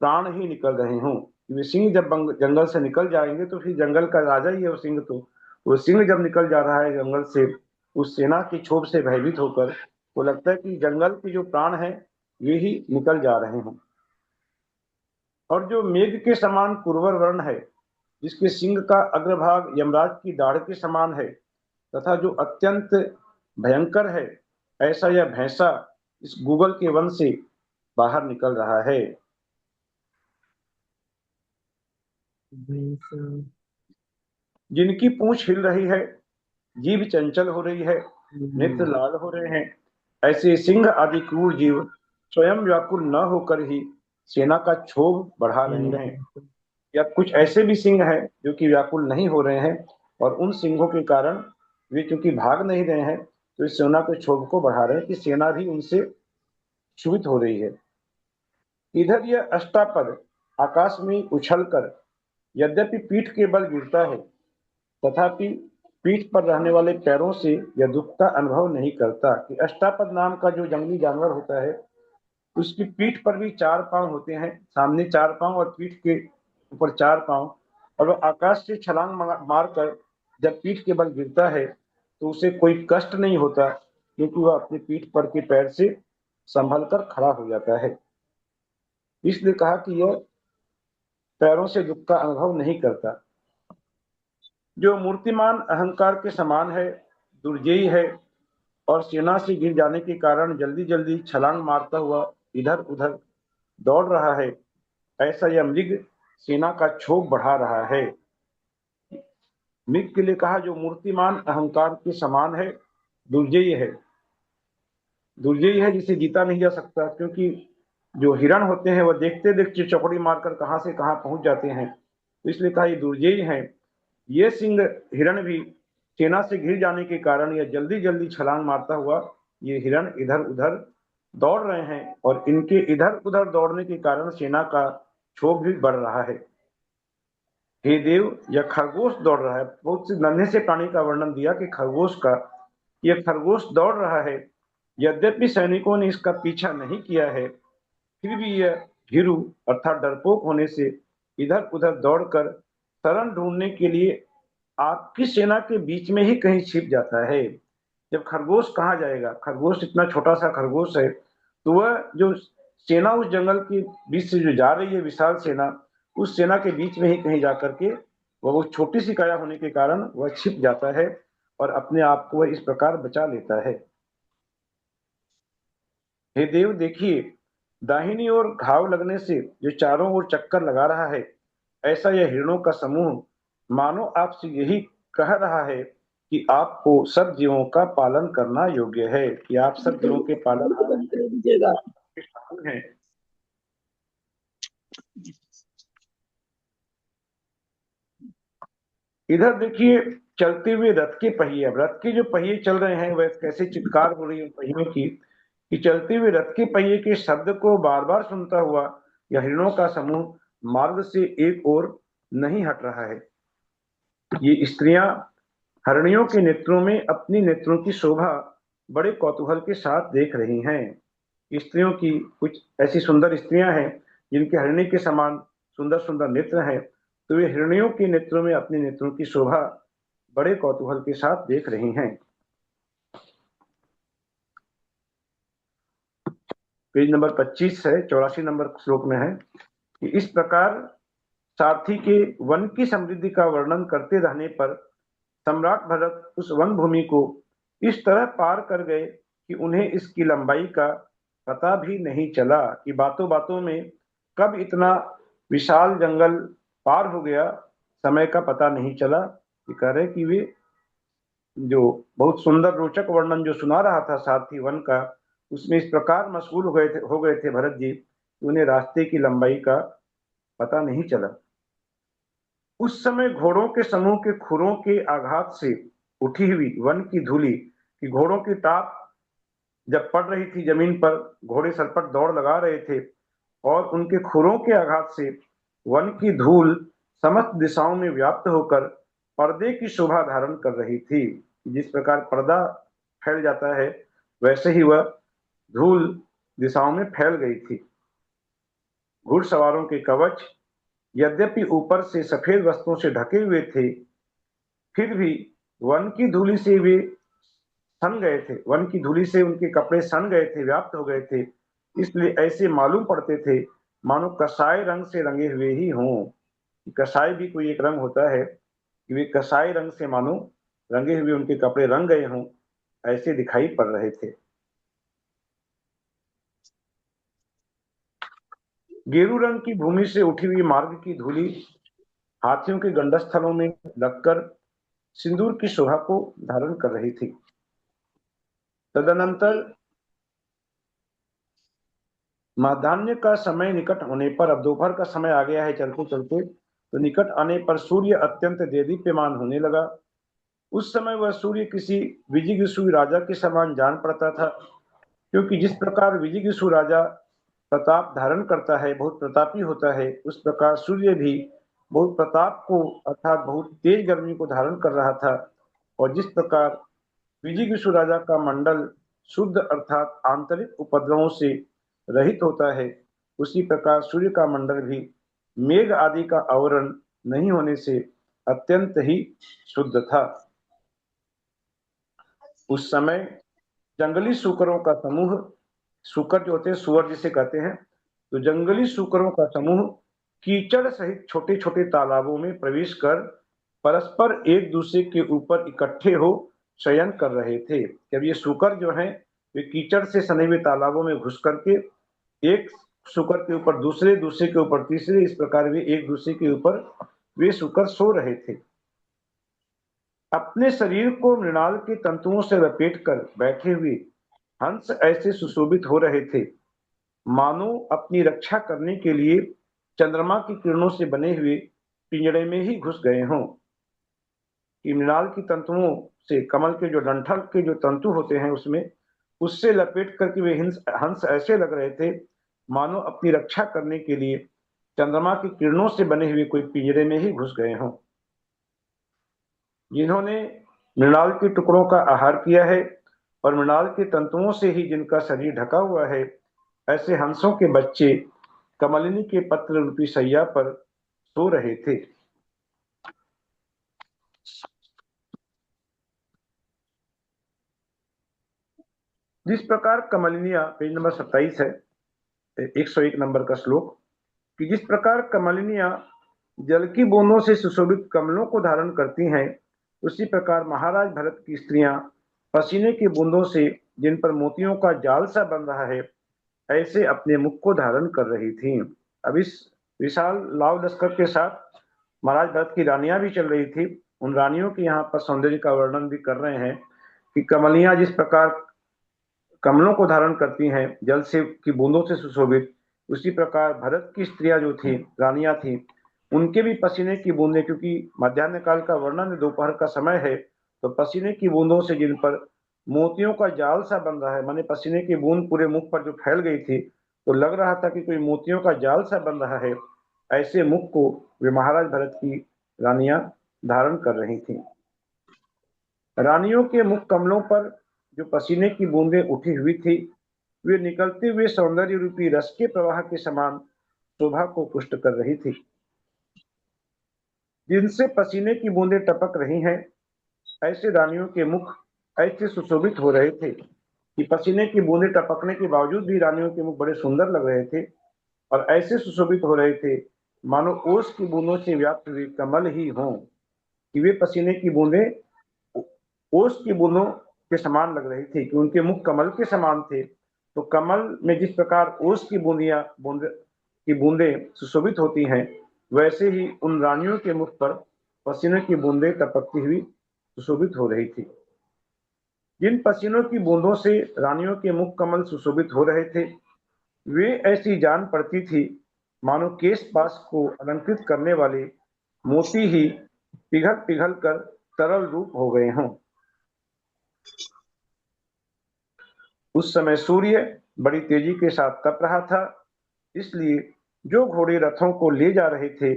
प्राण ही निकल रहे हों। वे सिंह जब जंगल से निकल जाएंगे तो फिर जंगल का राजा ही है वो सिंह, तो वो सिंह जब निकल जा रहा है जंगल से उस सेना की क्षोभ से भयभीत होकर, तो लगता है कि जंगल के जो प्राण है वे ही निकल जा रहे हैं। और जो मेघ के समान कुरवर वर्ण है, जिसके सिंह का अग्रभाग यमराज की दाढ़ के समान है तथा जो अत्यंत भयंकर है, ऐसा यह भैंसा इस गूगल के वन से बाहर निकल रहा है। जिनकी पूंछ हिल रही है, जीभ चंचल हो रही है, नेत्र लाल हो रहे हैं, ऐसे सिंह आदि क्रूर जीव स्वयं व्याकुल न होकर ही सेना का क्षोभ बढ़ा रहे हैं। या कुछ ऐसे भी सिंह हैं जो कि व्याकुल नहीं हो रहे हैं, और उन सिंहों के कारण वे क्योंकि भाग नहीं रहे हैं तो इस सेना के क्षोभ को बढ़ा रहे हैं कि सेना भी उनसे क्षुभित हो रही है। इधर यह अष्टापद आकाश में उछलकर यद्यपि पीठ के बल गिरता है, तथापि पीठ पर रहने वाले पैरों से यह दुख का अनुभव नहीं करता। कि अष्टापद नाम का जो जंगली जानवर होता है, उसकी पीठ पर भी 4 पांव होते हैं, सामने 4 पांव और पीठ के ऊपर 4 पांव, और वह आकाश से छलांग मारकर जब पीठ के बल गिरता है तो उसे कोई कष्ट नहीं होता, क्योंकि वह अपनी पीठ पर के पैर से संभल कर खड़ा हो जाता है। इसलिए कहा कि यह पैरों से दुख का अनुभव नहीं करता। जो मूर्तिमान अहंकार के समान है, दुर्जयी है, और सेना से गिर जाने के कारण जल्दी जल्दी छलांग मारता हुआ इधर उधर दौड़ रहा है, ऐसा यह मृग सेना का क्षोभ बढ़ा रहा है। मृग के लिए कहा जो मूर्तिमान अहंकार के समान है, दुर्जयी है। दुर्जयी है जिसे जीता नहीं जा सकता, क्योंकि जो हिरण होते हैं वह देखते देखते चौकड़ी मारकर कहां से कहां पहुंच जाते हैं, तो इसलिए कहा ये दुर्जयी है। ये सिंह हिरण भी सेना से घिर जाने के कारण यह जल्दी जल्दी छलांग मारता हुआ ये हिरण इधर उधर दौड़ रहे हैं, और इनके इधर उधर दौड़ने के कारण सेना का क्षोभ भी बढ़ रहा है। हे देव, यह खरगोश दौड़ रहा है। बहुत से नन्हे से प्राणी का वर्णन दिया कि खरगोश का, यह खरगोश दौड़ रहा है। यद्यपि सैनिकों ने इसका पीछा नहीं किया है, फिर भी यह भीरू अर्थात डरपोक होने से इधर उधर दौड़कर शरण ढूंढने के लिए आपकी सेना के बीच में ही कहीं छिप जाता है। जब खरगोश कहाँ जाएगा, खरगोश इतना छोटा सा खरगोश है, तो वह जो सेना उस जंगल के बीच से जो जा रही है, विशाल सेना, उस सेना के बीच में ही कहीं जाकर के वो छोटी सी काया होने के कारण वह छिप जाता है और अपने आप को इस प्रकार बचा लेता है। हे देव, देखिए, दाहिनी ओर घाव लगने से जो चारों ओर चक्कर लगा रहा है, ऐसा यह हिरणों का समूह मानो आपसे यही कह रहा है कि आपको सब जीवों का पालन करना योग्य है, कि आप सब जीवों के पालन हैं। इधर देखिए, चलते हुए रथ के पहिए, अब रथ के जो पहिए चल रहे हैं वह कैसे चित्कार हो रही है पहियों की, कि चलते हुए रथ के पहिए के शब्द को बार बार सुनता हुआ यह हिरणों का समूह मार्ग से एक ओर नहीं हट रहा है। ये स्त्रियां हरणियों के नेत्रों में अपनी नेत्रों की शोभा बड़े कौतूहल के साथ देख रही हैं। स्त्रियों की कुछ ऐसी सुंदर स्त्रियां हैं जिनके हरिणी के समान सुंदर सुंदर नेत्र हैं, तो वे हिरणियों के नेत्रों में अपने नेत्रों की शोभा बड़े कौतूहल के साथ देख रही हैं। पेज नंबर 25 है, 84 नंबर श्लोक में है कि इस प्रकार सारथी के वन की समृद्धि का वर्णन करते रहने पर सम्राट भरत उस वन भूमि को इस तरह पार कर गए कि उन्हें इसकी लंबाई का पता भी नहीं चला, कि बातों बातों में कब इतना विशाल जंगल पार हो गया, समय का पता नहीं चला। ये कह रहे कि वे जो बहुत सुंदर रोचक वर्णन जो सुना रहा था सारथी वन का, उसमें इस प्रकार मशगूल हो गए थे भरत जी कि उन्हें रास्ते की लंबाई का पता नहीं चला। उस समय घोड़ों के समूह के खुरों के आघात से उठी हुई वन की धूलि कि घोड़ों की टाप जब पड़ रही थी जमीन पर, घोड़े सरपट दौड़ लगा रहे थे और उनके खुरों के आघात से वन की धूल समस्त दिशाओं में व्याप्त होकर पर्दे की शोभा धारण कर रही थी। जिस प्रकार पर्दा फैल जाता है वैसे ही वह धूल दिशाओं में फैल गई थी। घुड़सवारों के कवच यद्यपि ऊपर से सफेद वस्त्रों से ढके हुए थे, फिर भी वन की धूलि से वे सन गए थे, वन की धूलि से उनके कपड़े सन गए थे, व्याप्त हो गए थे। इसलिए ऐसे मालूम पड़ते थे मानो कसाई रंग से रंगे हुए ही हों। कसाई भी कोई एक रंग होता है कि वे कसाई रंग से मानो रंगे हुए उनके कपड़े रंग गए हों, ऐसे दिखाई पड़ रहे थे। गेरू रंग की भूमि से उठी हुई मार्ग की धूलि हाथियों के गंडस्थलों में लगकर सिंदूर की शोभा को धारण कर रही थी। तदनंतर माध्यान्ह का समय निकट होने पर, अब दोपहर का समय आ गया है चलते चलते, तो निकट आने पर सूर्य अत्यंत देदीप्यमान होने लगा। उस समय वह सूर्य किसी विजिगीषु राजा के समान जान पड़ता था, क्योंकि जिस प्रकार विजिगीषु राजा प्रताप धारण करता है, बहुत प्रतापी होता है, उस प्रकार सूर्य भी बहुत प्रताप को अर्थात बहुत तेज गर्मी को धारण कर रहा था। और जिस प्रकार विजिगीषु राजा का मंडल शुद्ध अर्थात आंतरिक उपद्रवों से रहित होता है, उसी प्रकार सूर्य का मंडल भी मेघ आदि का आवरण नहीं होने से अत्यंत ही शुद्ध था। उस समय जंगली सूकरों का समूह, सूकर जो होते हैं सुअर जिसे कहते हैं, तो जंगली सूकरों का समूह कीचड़ सहित छोटे छोटे तालाबों में प्रवेश कर परस्पर एक दूसरे के ऊपर इकट्ठे हो शयन कर रहे थे। जब ये सूकर जो हैं वे कीचड़ से सने हुए तालाबों में घुस करके एक सूकर के ऊपर दूसरे, दूसरे के ऊपर तीसरे, इस प्रकार वे एक दूसरे के ऊपर वे सूकर सो रहे थे। अपने शरीर को मृणाल के तंतुओं से लपेट कर बैठे हुए हंस ऐसे सुशोभित हो रहे थे मानो अपनी रक्षा करने के लिए चंद्रमा की किरणों से बने हुए पिंजड़े में ही घुस गए हों। कि मृणाल की तंतुओं से, कमल के जो डंठल के जो तंतु होते हैं उसमें, उससे लपेट करके वे हंस ऐसे लग रहे थे मानो अपनी रक्षा करने के लिए चंद्रमा की किरणों से बने हुए कोई पिंजरे में ही घुस गए हों। जिन्होंने मृणाल के टुकड़ों का आहार किया है और मृणाल के तंतुओं से ही जिनका शरीर ढका हुआ है, ऐसे हंसों के बच्चे कमलिनी के पत्र रूपी सैया पर सो रहे थे। जिस प्रकार कमलिनियां, पेज नंबर 27 है, 101 नंबर का श्लोक, कि जिस प्रकार कमलिनियां जल की बूंदों से सुशोभित कमलों को धारण करती हैं, उसी प्रकार महाराज भरत की स्त्रियां पसीने की बूंदों से जिन पर मोतियों का जाल सा बन रहा है, ऐसे अपने मुख को धारण कर रही थीं। अब इस विशाल लाव लश्कर के साथ महाराज भरत की रानियां भी चल रही थी। उन रानियों के यहाँ पर सौंदर्य का वर्णन भी कर रहे हैं कि कमलियां जिस प्रकार कमलों को धारण करती हैं जल से की बूंदों से सुशोभित, उसी प्रकार भरत की स्त्रियां जो थी, रानियां थी, उनके भी पसीने की बूंदें, क्योंकि मध्याह्न काल का वर्णन दोपहर का समय है, तो पसीने की बूंदों से जिन पर मोतियों का जाल सा बन रहा है, माने पसीने की बूंद पूरे मुख पर जो फैल गई थी, तो लग रहा था कि कोई मोतियों का जाल सा बन रहा है, ऐसे मुख को वे महाराज भरत की रानियां धारण कर रही थी। रानियों के मुख कमलों पर जो पसीने की बूंदें उठी हुई थी, वे निकलते हुए सौंदर्य रूपी रस के प्रवाह के समान शोभा को पुष्ट कर रही थी। जिनसे पसीने की बूंदें टपक रही हैं, ऐसे रानियों के मुख ऐसे सुशोभित हो रहे थे कि पसीने की बूंदें टपकने के बावजूद भी रानियों के मुख बड़े सुंदर लग रहे थे और ऐसे सुशोभित हो रहे थे मानो ओस की बूंदों से व्याप्त हुए कमल ही हों। कि वे पसीने की बूंदें ओस की बूंदों के समान लग रही थी, कि उनके मुख कमल के समान थे। तो कमल में जिस प्रकार ओस की बूंदें सुशोभित होती हैं, वैसे ही उन रानियों के मुख पर पसीने की बूंदें टपकती हुई सुशोभित हो रही थी। जिन पसीनों की बूंदों से रानियों के मुख कमल सुशोभित हो रहे थे, वे ऐसी जान पड़ती थी मानो केश पास को अलंकृत करने वाले मोती ही पिघल पिघल कर तरल रूप हो गए हों। उस समय सूर्य बड़ी तेजी के साथ तप रहा था, इसलिए जो घोड़े रथों को ले जा रहे थे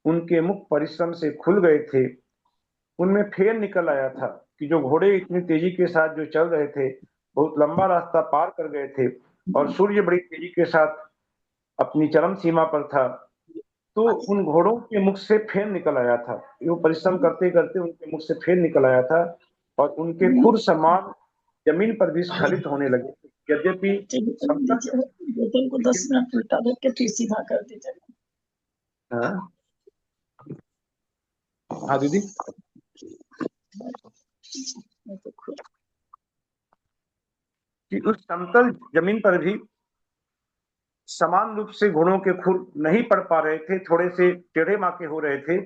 उनके मुख परिश्रम से खुल गए थे। उनमें फेर निकल आया था कि जो घोड़े इतनी तेजी के साथ जो चल रहे थे बहुत लंबा रास्ता पार कर गए थे और सूर्य बड़ी तेजी के साथ अपनी चरम सीमा पर था, तो उन घोड़ों के मुख से फेर निकल आया था। वो परिश्रम करते करते उनके मुख से फेर निकल आया था और उनके खुर समान जमीन पर भी स्खलित होने लगे। यद्यपि बोतल को 10 मिनट उल्टा करके फिर सीधा कर दीजिए। हाँ दीदी, कि उस समतल जमीन पर भी समान रूप से घोड़ों के खुर नहीं पड़ पा रहे थे, थोड़े से टेढ़े माके हो रहे थे।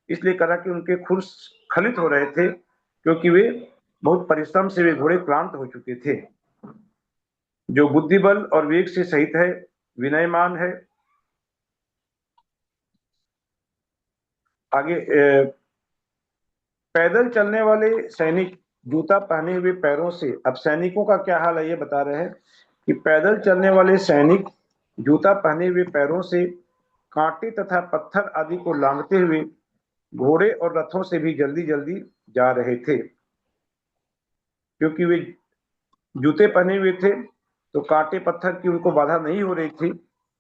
इसलिए कहा कि उनके खुर स्खलित हो रहे थे, क्योंकि वे बहुत परिश्रम से वे घोड़े क्लांत हो चुके थे। जो बुद्धिबल और वेग से सहित है, विनयमान है। आगे पैदल चलने वाले सैनिक जूता पहने हुए पैरों से, अब सैनिकों का क्या हाल है ये बता रहे हैं कि पैदल चलने वाले सैनिक जूता पहने हुए पैरों से कांटे तथा पत्थर आदि को लांघते हुए घोड़े और रथों से भी जल्दी जल्दी जा रहे थे। क्योंकि वे जूते पहने हुए थे तो कांटे पत्थर की उनको बाधा नहीं हो रही थी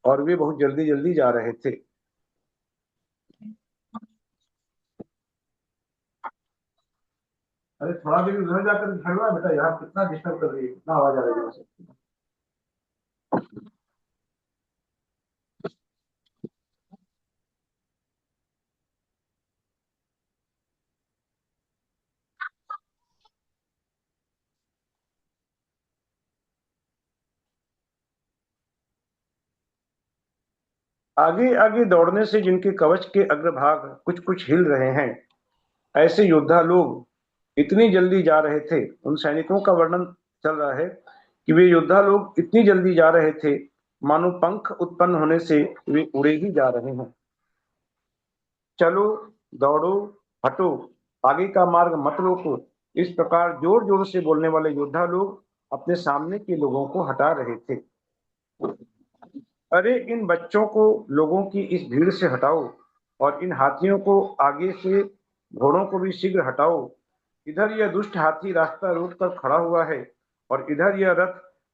और वे बहुत जल्दी जल्दी जा रहे थे। अरे थोड़ा देर उधर जाकर खड़ा बेटा, यहाँ कितना डिस्टर्ब कर रही है, कितना आवाज आ रही है। आगे आगे दौड़ने से जिनके कवच के अग्रभाग कुछ कुछ हिल रहे हैं, ऐसे योद्धा लोग इतनी जल्दी जा रहे थे। उन सैनिकों का वर्णन चल रहा है कि वे योद्धा लोग इतनी जल्दी जा रहे थे मानो पंख उत्पन्न होने से वे उड़े ही जा रहे हैं। चलो, दौड़ो, हटो, आगे का मार्ग मत रोको, इस प्रकार जोर जोर से बोलने वाले योद्धा लोग अपने सामने के लोगों को हटा रहे थे। अरे इन बच्चों को लोगों की इस भीड़ से हटाओ और इन हाथियों को आगे से घोड़ों को भी शीघ्र हटाओ। इधर यह दुष्ट हाथी रास्ता रोक कर खड़ा हुआ है और इधर यह रथ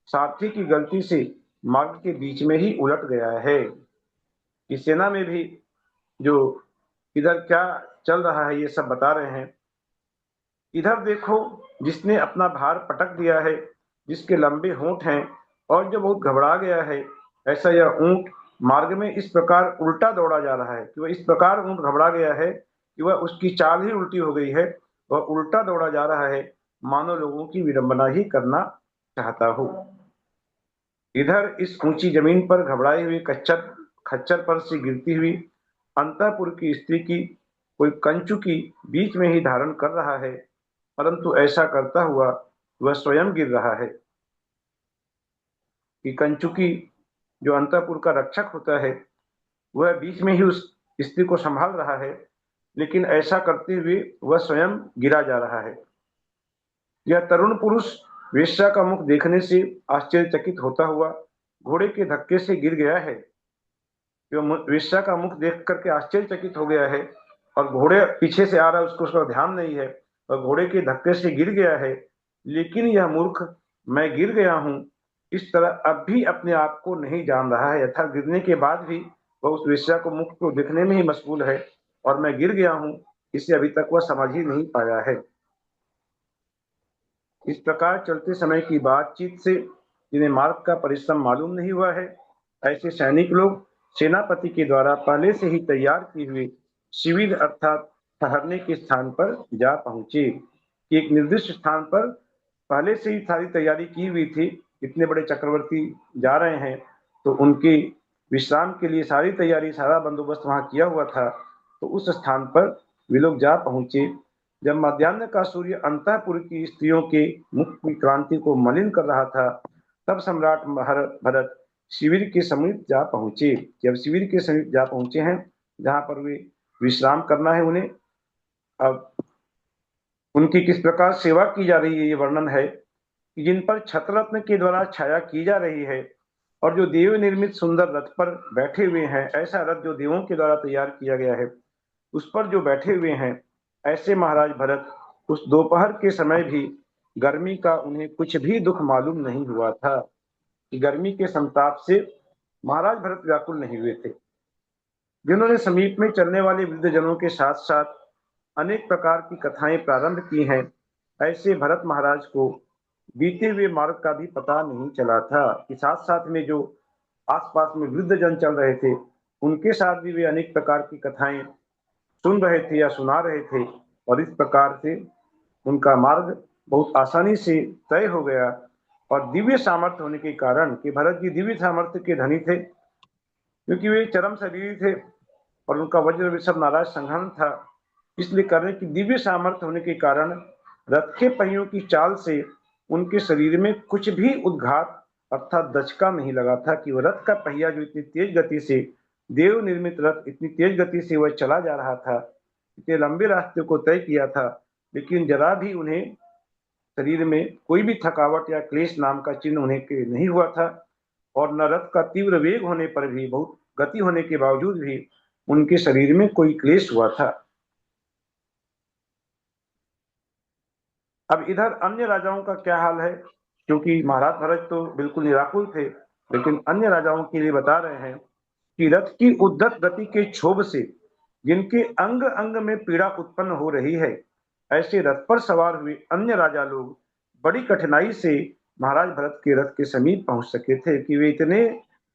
सारथी की गलती से मार्ग के बीच में ही उलट गया है। इस सेना में भी जो इधर क्या चल रहा है ये सब बता रहे हैं। इधर देखो, जिसने अपना भार पटक दिया है, जिसके लंबे होंठ हैं और जो बहुत घबरा गया है, ऐसा यह ऊंट मार्ग में इस प्रकार उल्टा दौड़ा जा रहा है कि वह इस प्रकार ऊंट घबरा गया है कि वह उसकी चाल ही उल्टी हो गई है। वह उल्टा दौड़ा जा रहा है मानो लोगों की विडंबना ही करना चाहता हो। इधर इस ऊंची जमीन पर घबराए हुए खच्चर पर से गिरती हुई अंतःपुर की स्त्री की कोई कंचुकी बीच में ही धारण कर रहा है, परंतु ऐसा करता हुआ वह स्वयं गिर रहा है। कि कंचुकी जो अंतःपुर का रक्षक होता है वह बीच में ही उस स्त्री को संभाल रहा है, लेकिन ऐसा करते हुए वह स्वयं गिरा जा रहा है। यह तरुण पुरुष वेश्या का मुख देखने से आश्चर्यचकित होता हुआ घोड़े के धक्के से गिर गया है। वेश्या का मुख देख करके आश्चर्यचकित हो गया है और घोड़े पीछे से आ रहा है, उसका ध्यान नहीं है और घोड़े के धक्के से गिर गया है। लेकिन यह मूर्ख, मैं गिर गया हूं, इस तरह अब भी अपने आप को नहीं जान रहा है। यथा गिरने के बाद भी वह उस वेश्या को मुख को देखने में ही मशगूल है और मैं गिर गया हूं, इसे अभी तक वह समझ ही नहीं पाया है। इस प्रकार चलते समय की बातचीत से जिन्हें मार्ग का परिश्रम मालूम नहीं हुआ है, ऐसे सैनिक लोग सेनापति के द्वारा पहले से ही तैयार किए हुए शिविर अर्थात ठहरने के स्थान पर जा पहुंचे। कि एक निर्दिष्ट स्थान पर पहले से ही सारी तैयारी की हुई थी। इतने बड़े चक्रवर्ती जा रहे हैं तो उनके विश्राम के लिए सारी तैयारी, सारा बंदोबस्त वहां किया हुआ था। तो उस स्थान पर वे लोग जा पहुंचे जब मध्याह्न का सूर्य अंतःपुर की स्त्रियों के मुख की क्रांति को मलिन कर रहा था, तब सम्राट भरत शिविर के समीप जा पहुंचे। जब शिविर के समीप जा पहुंचे हैं, जहां पर वे विश्राम करना है उन्हें, अब उनकी किस प्रकार सेवा की जा रही है ये वर्णन है कि जिन पर छत्ररत्न के द्वारा छाया की जा रही है और जो देव निर्मित सुंदर रथ पर बैठे हुए हैं, ऐसा रथ जो देवों के द्वारा तैयार किया गया है उस पर जो बैठे हुए हैं, ऐसे महाराज भरत उस दोपहर के समय भी गर्मी का उन्हें कुछ भी दुख मालूम नहीं हुआ था कि गर्मी के संताप से महाराज भरत व्याकुल नहीं हुए थे। जिन्होंने समीप में चलने वाले वृद्ध जनों के साथ साथ अनेक प्रकार की कथाएं प्रारंभ की हैं, ऐसे भरत महाराज को बीते हुए मार्ग का भी पता नहीं चला था कि साथ साथ में जो आसपास में वृद्ध जन चल रहे थे उनके साथ भी वे अनेक प्रकार की कथाएं सुन रहे थे या सुना रहे थे, और इस प्रकार से उनका मार्ग बहुत आसानी से तय हो गया। और दिव्य सामर्थ्य होने के कारण कि भरत जी दिव्य सामर्थ्य के धनी थे, क्योंकि वे चरम शरीरी थे और उनका वज्र वृषभ नाराज संघर्ष था, इसलिए करने की दिव्य सामर्थ्य होने के कारण रथ के पहियों की चाल से उनके शरीर में कुछ भी उद्घात अर्थात दचका नहीं लगा था कि वह रथ का पहिया जो इतनी तेज गति से देव निर्मित रथ इतनी तेज गति से वह चला जा रहा था, इतने लंबे रास्ते को तय किया था, लेकिन जरा भी उन्हें शरीर में कोई भी थकावट या क्लेश नाम का चिन्ह उन्हें नहीं हुआ था। और न रथ का तीव्र वेग होने पर भी, बहुत गति होने के बावजूद भी उनके शरीर में कोई क्लेश हुआ था। अब इधर अन्य राजाओं का क्या हाल है, क्योंकि महाराज भरत तो बिल्कुल निराकुल थे, लेकिन अन्य राजाओं के लिए बता रहे हैं कि रथ की उद्धत गति के क्षोभ से जिनके अंग अंग में पीड़ा उत्पन्न हो रही है, ऐसे रथ पर सवार हुए अन्य राजा लोग बड़ी कठिनाई से महाराज भरत के रथ के समीप पहुंच सके थे कि वे इतने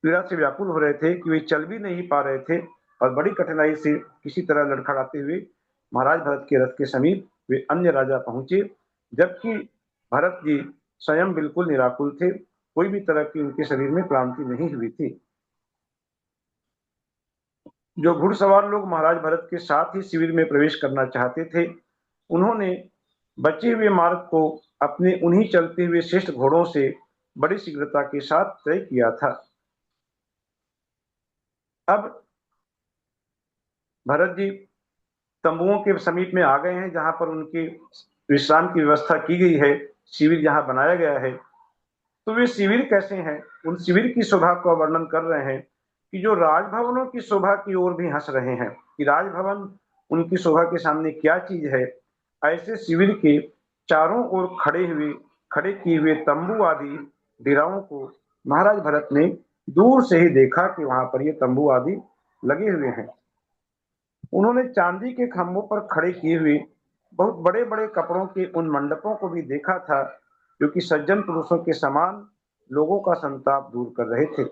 पीड़ा से व्याकुल हो रहे थे कि वे चल भी नहीं पा रहे थे, और बड़ी कठिनाई से किसी तरह लड़खड़ाते हुए महाराज भरत के रथ के समीप वे अन्य राजा पहुंचे, जबकि भरत जी स्वयं बिल्कुल निराकुल थे, कोई भी तरह की उनके शरीर में क्रांति नहीं हुई थी। जो घुड़सवार लोग महाराज भरत के साथ ही शिविर में प्रवेश करना चाहते थे, उन्होंने बचे हुए मार्ग को अपने उन्हीं चलते हुए श्रेष्ठ घोड़ों से बड़ी शीघ्रता के साथ तय किया था। अब भरत जी तंबुओं के समीप में आ गए हैं, जहां पर उनके विश्राम की व्यवस्था की गई है, शिविर जहां बनाया गया है। तो वे शिविर कैसे हैं, उन शिविर की शोभा का वर्णन कर रहे हैं कि जो राजभवनों की शोभा की ओर भी हंस रहे हैं कि राजभवन उनकी शोभा के सामने क्या चीज है। ऐसे शिविर के चारों ओर खड़े किए हुए तंबू आदि डेराओं को महाराज भरत ने दूर से ही देखा कि वहां पर ये तंबू आदि लगे हुए हैं। उन्होंने चांदी के खंभों पर खड़े किए हुए बहुत बड़े बड़े कपड़ों के उन मंडपों को भी देखा था, जो कि सज्जन पुरुषों के समान लोगों का संताप दूर कर रहे थे।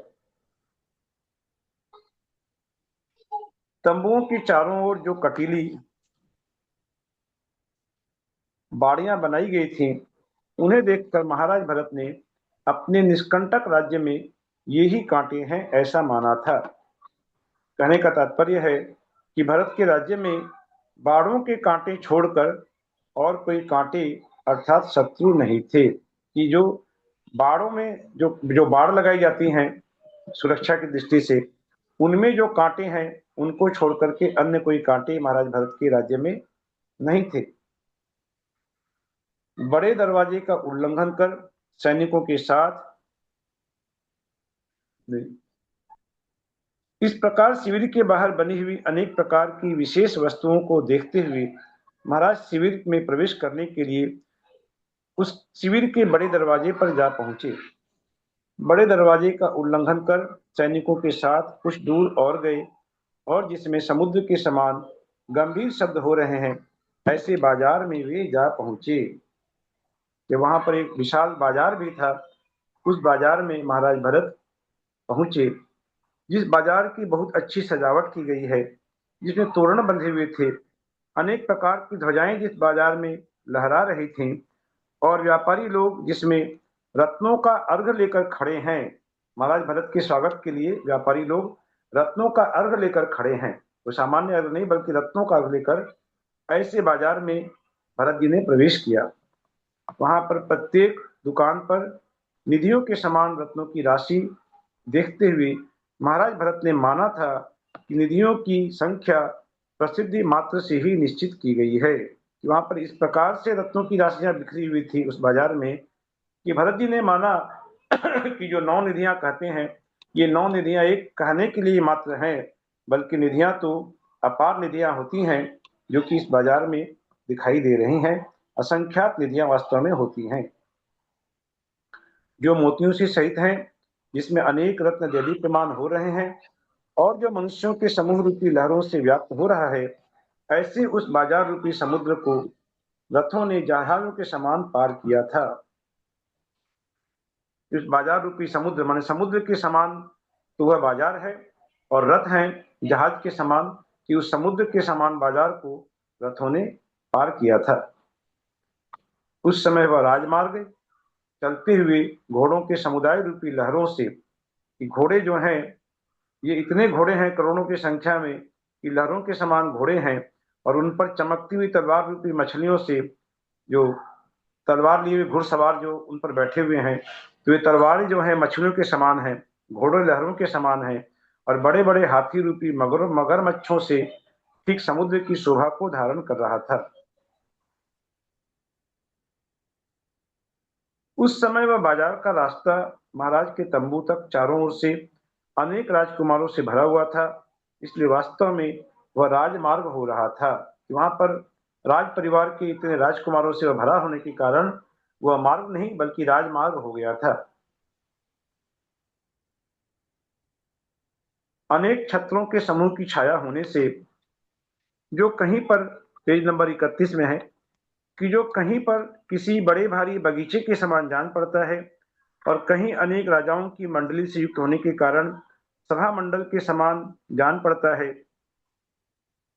तंबुओं की चारों ओर जो कटीली बाड़ियां बनाई गई थी, उन्हें देखकर महाराज भरत ने अपने निष्कंटक राज्य में ये ही कांटे हैं ऐसा माना था। कहने का तात्पर्य है कि भरत के राज्य में बाड़ों के कांटे छोड़कर और कोई कांटे अर्थात शत्रु नहीं थे, कि जो बाड़ों में जो बाड़ लगाई जाती हैं सुरक्षा की दृष्टि से, उनमें जो कांटे हैं उनको छोड़ करके अन्य कोई कांटे महाराज भरत के राज्य में नहीं थे। बड़े दरवाजे का उल्लंघन कर सैनिकों के साथ इस प्रकार शिविर के बाहर बनी हुई अनेक प्रकार की विशेष वस्तुओं को देखते हुए महाराज शिविर में प्रवेश करने के लिए उस शिविर के बड़े दरवाजे पर जा पहुंचे। बड़े दरवाजे का उल्लंघन कर सैनिकों के साथ कुछ दूर और गए, और जिसमें समुद्र के समान गंभीर शब्द हो रहे हैं, ऐसे बाजार में वे जा पहुंचे। कि वहां पर एक विशाल बाजार भी था। उस बाजार में महाराज भरत पहुंचे, जिस बाजार की बहुत अच्छी सजावट की गई है, जिसमें तोरण बंधे हुए थे, अनेक प्रकार की ध्वजाएं जिस बाजार में लहरा रही थीं, और व्यापारी लोग जिसमें रत्नों का अर्घ लेकर खड़े हैं। महाराज भरत के स्वागत के लिए व्यापारी लोग रत्नों का अर्घ लेकर खड़े हैं, तो सामान्य अर्घ नहीं बल्कि रत्नों का अर्घ लेकर ऐसे बाजार में भरत जी ने प्रवेश किया। वहां पर प्रत्येक दुकान पर निधियों के समान रत्नों की राशि देखते हुए महाराज भरत ने माना था कि निधियों की संख्या प्रसिद्धि मात्र से ही निश्चित की गई है। कि वहां पर इस प्रकार से रत्नों की राशियां बिखरी हुई थी उस बाजार में कि भरत जी ने माना कि जो 9 निधियां कहते हैं, ये 9 निधियां एक कहने के लिए मात्र हैं, बल्कि निधियां तो अपार निधियां होती हैं जो कि इस बाजार में दिखाई दे रही हैं। असंख्यात निधियां वास्तव में होती हैं जो मोतियों से सहित हैं, जिसमें अनेक रत्न देदीप्यमान हो रहे हैं और जो मनुष्यों के समूह रूपी लहरों से व्याप्त हो रहा है। ऐसे उस बाजार रूपी समुद्र को रथों ने जहाजों के समान पार किया था। इस बाजार रूपी समुद्र माने समुद्र के समान तो वह बाजार है, और रथ हैं जहाज के समान, कि उस समुद्र के समान बाजार को रथों ने पार किया था। उस समय वह राजमार्ग चलते हुए घोड़ों के समुदाय रूपी लहरों से, कि घोड़े जो हैं ये इतने घोड़े हैं करोड़ों की संख्या में कि लहरों के समान घोड़े हैं, और उन पर चमकती हुई तलवार रूपी मछलियों से, जो तलवार लिए हुए घुड़सवार जो उन पर बैठे हुए हैं, तो ये तलवारें जो हैं मछलियों के समान हैं, घोड़े लहरों के समान हैं, और बड़े बड़े हाथी रूपी मगरमच्छों से ठीक समुद्र की शोभा को धारण कर रहा था। उस समय वह बाजार का रास्ता महाराज के तंबू तक चारों ओर से अनेक राजकुमारों से भरा हुआ था, इसलिए वास्तव में वह राजमार्ग हो रहा था। वहां पर राज परिवार के इतने राजकुमारों से वह भरा होने के कारण वह मार्ग नहीं बल्कि राजमार्ग हो गया था। अनेक छत्रों के समूह की छाया होने से, जो कहीं पर पेज नंबर 31 में है, कि जो कहीं पर किसी बड़े भारी बगीचे के समान जान पड़ता है, और कहीं अनेक राजाओं की मंडली से युक्त होने के कारण सभा मंडल के समान जान पड़ता है।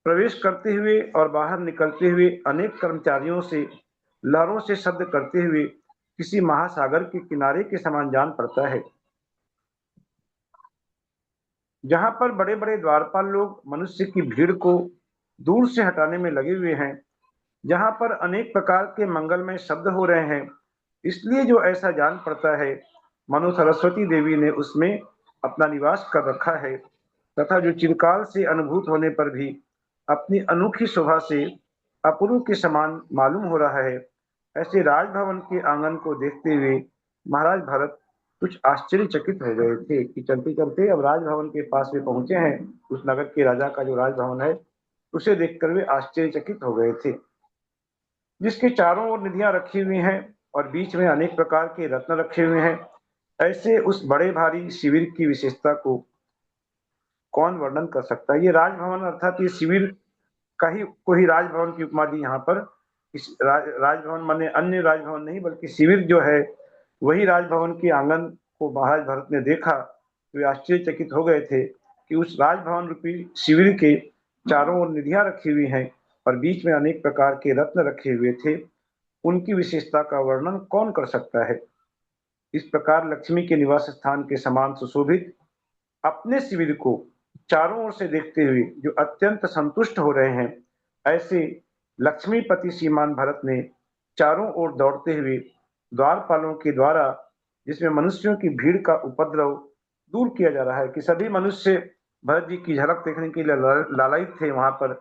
प्रवेश करते हुए और बाहर निकलते हुए अनेक कर्मचारियों से लहरों से शब्द करते हुए किसी महासागर के किनारे के समान जान पड़ता है, जहां पर बड़े बड़े द्वारपाल लोग मनुष्य की भीड़ को दूर से हटाने में लगे हुए हैं, जहां पर अनेक प्रकार के मंगलमय शब्द हो रहे हैं। इसलिए जो ऐसा जान पड़ता है मानो सरस्वती देवी ने उसमें अपना निवास कर रखा है, तथा जो चिरकाल से अनुभूत होने पर भी अपनी अनोखी शोभा से अपूर्व के समान मालूम हो रहा है। ऐसे राजभवन के आंगन को देखते हुए महाराज भरत कुछ आश्चर्यचकित हो गए थे कि चलते चलते अब राजभवन के पास में पहुंचे हैं। उस नगर के राजा का जो राजभवन है उसे देखकर वे आश्चर्यचकित हो गए थे, जिसके चारों ओर निधियां रखी हुई हैं और बीच में अनेक प्रकार के रत्न रखे हुए हैं। ऐसे उस बड़े भारी शिविर की विशेषता को कौन वर्णन कर सकता है। ये राजभवन अर्थात ये शिविर का ही कोई राजभवन की उपमा दी यहाँ पर। इस राजभवन माने अन्य राजभवन नहीं बल्कि शिविर जो है वही राजभवन के आंगन को महाराज भरत ने देखा तो वे आश्चर्यचकित हो गए थे कि उस राजभवन रूपी शिविर के चारों ओर निधियां रखी हुई हैं और बीच में अनेक प्रकार के रत्न रखे हुए थे। उनकी विशेषता का वर्णन कौन कर सकता है। इस प्रकार लक्ष्मी के निवास स्थान के समान सुशोभित अपने शिविर को चारों ओर से देखते हुए जो अत्यंत संतुष्ट हो रहे हैं, ऐसे लक्ष्मीपति श्रीमान भरत ने चारों ओर दौड़ते हुए द्वारपालों के द्वारा, जिसमें मनुष्यों की भीड़ का उपद्रव दूर किया जा रहा है कि सभी मनुष्य भरत जी की झलक देखने के लिए लालायित थे। वहां पर